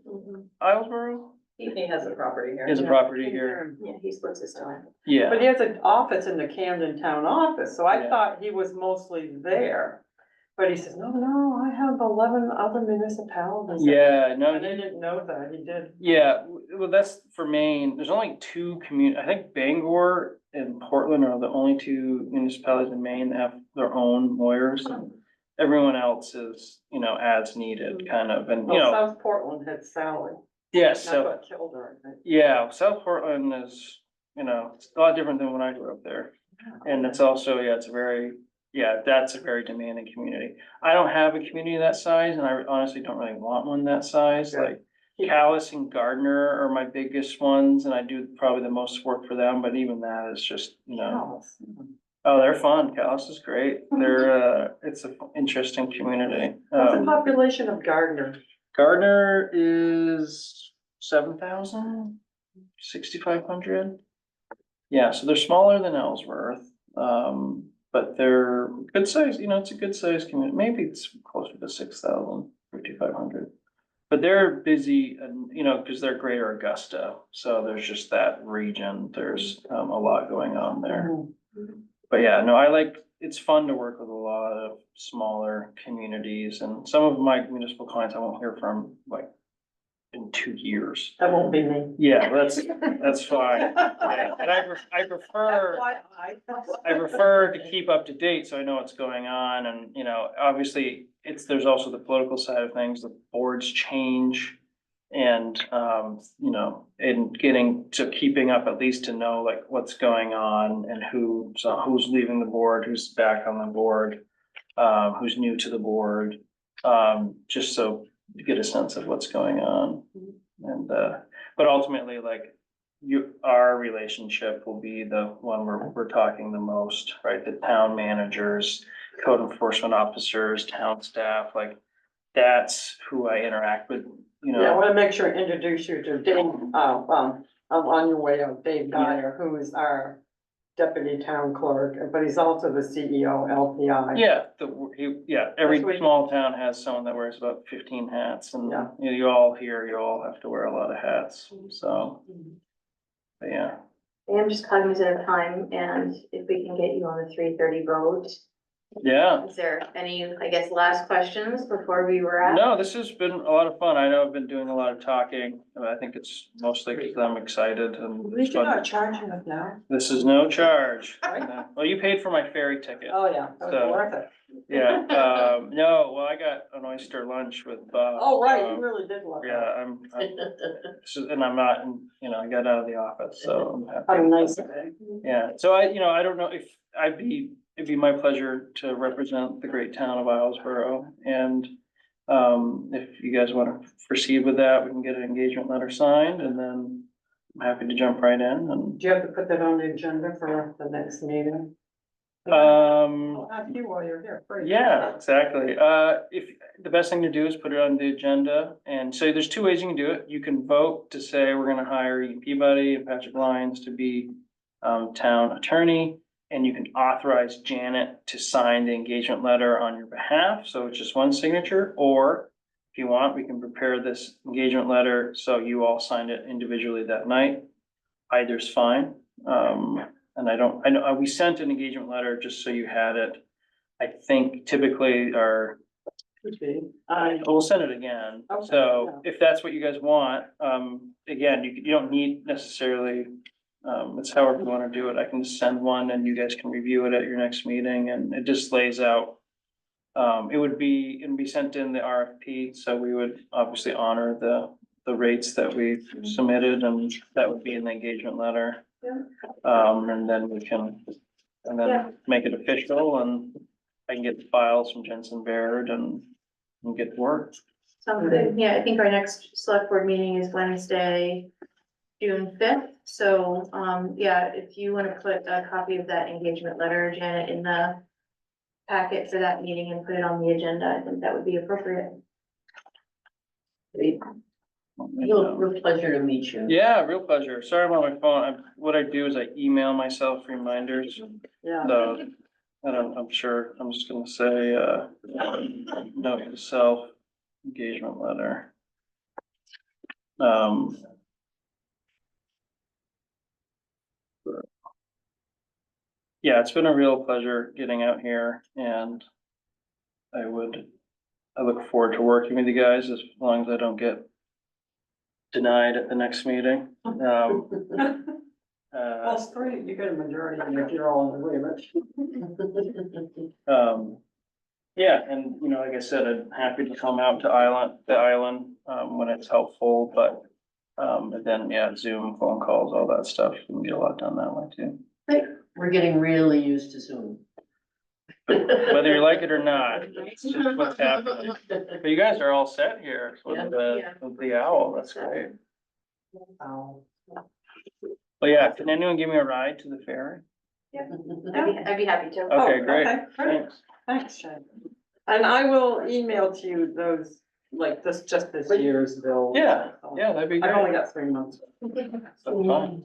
S1: Islesboro?
S3: He has a property
S1: He
S3: here.
S1: has a property here.
S2: Yeah, he splits his time.
S1: Yeah.
S5: But he has an office in the Camden Town office, so I
S1: Yeah.
S5: thought he was mostly there. But he says, no, I have 11 other municipalities.
S1: Yeah, no,
S5: I didn't know that, he did.
S1: yeah, well, that's for Maine. There's only two I think Bangor and Portland are the only two municipalities in Maine that have their own lawyers. Everyone else is, you know, as needed kind of, and, you
S5: Well,
S1: know,
S5: South Portland had Sally,
S1: yes,
S5: that's
S1: so,
S5: what killed her, I think.
S1: yeah, South Portland is, you know, it's a lot different than when I grew up there. And it's also, yeah, it's a very, yeah, that's a very demanding community. I don't have a community that size, and I honestly don't really want one that size,
S5: Yeah.
S1: like Callis and Gardner are my biggest ones, and I do probably the most work for them, but even that is just, you know. Oh, they're fun. Callis is great. It's an interesting community.
S5: What's the population of Gardner?
S1: Gardner is 7,000, 6,500. Yeah, so they're smaller than Ellsworth, but they're good size, you know, it's a good size community. Maybe it's closer to 6,000, 5,500. But they're busy and, you know, because they're Greater Augusta, so there's just that region. There's a lot going on there. But yeah, no, it's fun to work with a lot of smaller communities, and some of my municipal clients I won't hear from like in 2 years.
S5: That won't be me.
S1: Yeah, that's fine. Yeah, and I prefer to keep up to date, so I know what's going on, and, you know, obviously, there's also the political side of things, the boards change. And, you know, in getting to keeping up, at least to know like what's going on and who's leaving the board, who's back on the board, who's new to the board, just so to get a sense of what's going on. And, but ultimately, like, our relationship will be the one where we're talking the most, right? The town managers, code enforcement officers, town staff, like, that's who I interact with, you know.
S5: Yeah, I wanna make sure I introduce you to Dave, I'm on your way out, Dave Dyer, who is our deputy town clerk, but he's also the CEO LPI.
S1: Yeah, every
S5: That's what-
S1: small town has someone that wears about 15 hats, and
S5: Yeah.
S1: you know, you all have to wear a lot of hats, so. But yeah,
S2: I'm just cognizant of time, and if we can get you on the 3:30 vote,
S1: yeah.
S2: is there any, I guess, last questions before we wrap?
S1: No, this has been a lot of fun. I know I've been doing a lot of talking, and I think it's mostly because I'm excited and.
S5: At least you're not charging us now.
S1: This is no charge.
S5: Right.
S1: Well, you paid for my ferry ticket.
S5: Oh, yeah, that was
S1: So-
S5: worth it.
S1: Yeah, no, well, I got an oyster lunch with Bob.
S5: Oh, right, you really did love
S1: Yeah,
S5: that.
S1: and I'm not, you know, I got out of the office, so I'm happy.
S5: Have a nice day.
S1: Yeah, so I don't know if it'd be my pleasure to represent the great town of Islesboro. And if you guys want to proceed with that, we can get an engagement letter signed, and then I'm happy to jump right in and,
S5: Do you have to put that on the agenda for the next meeting? I'll have you while you're here. free.
S1: yeah, exactly. If, the best thing to do is put it on the agenda, and so there's two ways you can do it. You can vote to say we're gonna hire Ian Peabody and Patrick Lyons to be town attorney, and you can authorize Janet to sign the engagement letter on your behalf, so it's just one signature. Or if you want, we can prepare this engagement letter so you all signed it individually that night. Either's fine. And I know, we sent an engagement letter just so you had it. I think typically
S5: Could be.
S1: we'll send it again.
S5: Okay,
S1: So if that's what you guys want, again, you don't need necessarily, it's however you wanna do it. I can just send one and you guys can review it at your next meeting, and it just lays out. It'd be sent in the RFP, so we would obviously honor the rates that we submitted, and that would be in the engagement letter. And then make it official, and I can get the files from Jensen Baird and get to work.
S2: Sounds good. Yeah, I think our next select board meeting is Wednesday, June 5th. So, yeah, if you want to put a copy of that engagement letter, Janet, in the packet for that meeting and put it on the agenda, I think that would be appropriate.
S6: Real pleasure to meet you.
S1: Yeah, real pleasure. Sorry about my phone. What I do is I email myself reminders.
S5: Yeah.
S1: So, I'm sure, I'm just gonna say, note to self, engagement letter. Yeah, it's been a real pleasure getting out here, and I look forward to working with you guys as long as I don't get denied at the next meeting.
S5: Well, it's great, you get a majority if you're all in agreement.
S1: Yeah, and you know, like I said, I'm happy to come out to the island, when it's helpful, but, and then, yeah, Zoom, phone calls, all that stuff, we can get a lot done that way too.
S6: We're getting really used to Zoom.
S1: whether you like it or not, it's just what's happening. But you guys are all set here
S2: Yeah.
S1: with the owl, that's great.
S5: Oh.
S1: Well, yeah, can anyone give me a ride to the ferry?
S2: I'd be happy to.
S1: Okay, great,
S5: okay, great.
S1: thanks.
S5: Thanks, Shannon. And I will email to you those, like, just this year's bill.
S1: Yeah, yeah, that'd be
S5: I've only
S1: great.
S5: got 3 months.
S1: That's fine.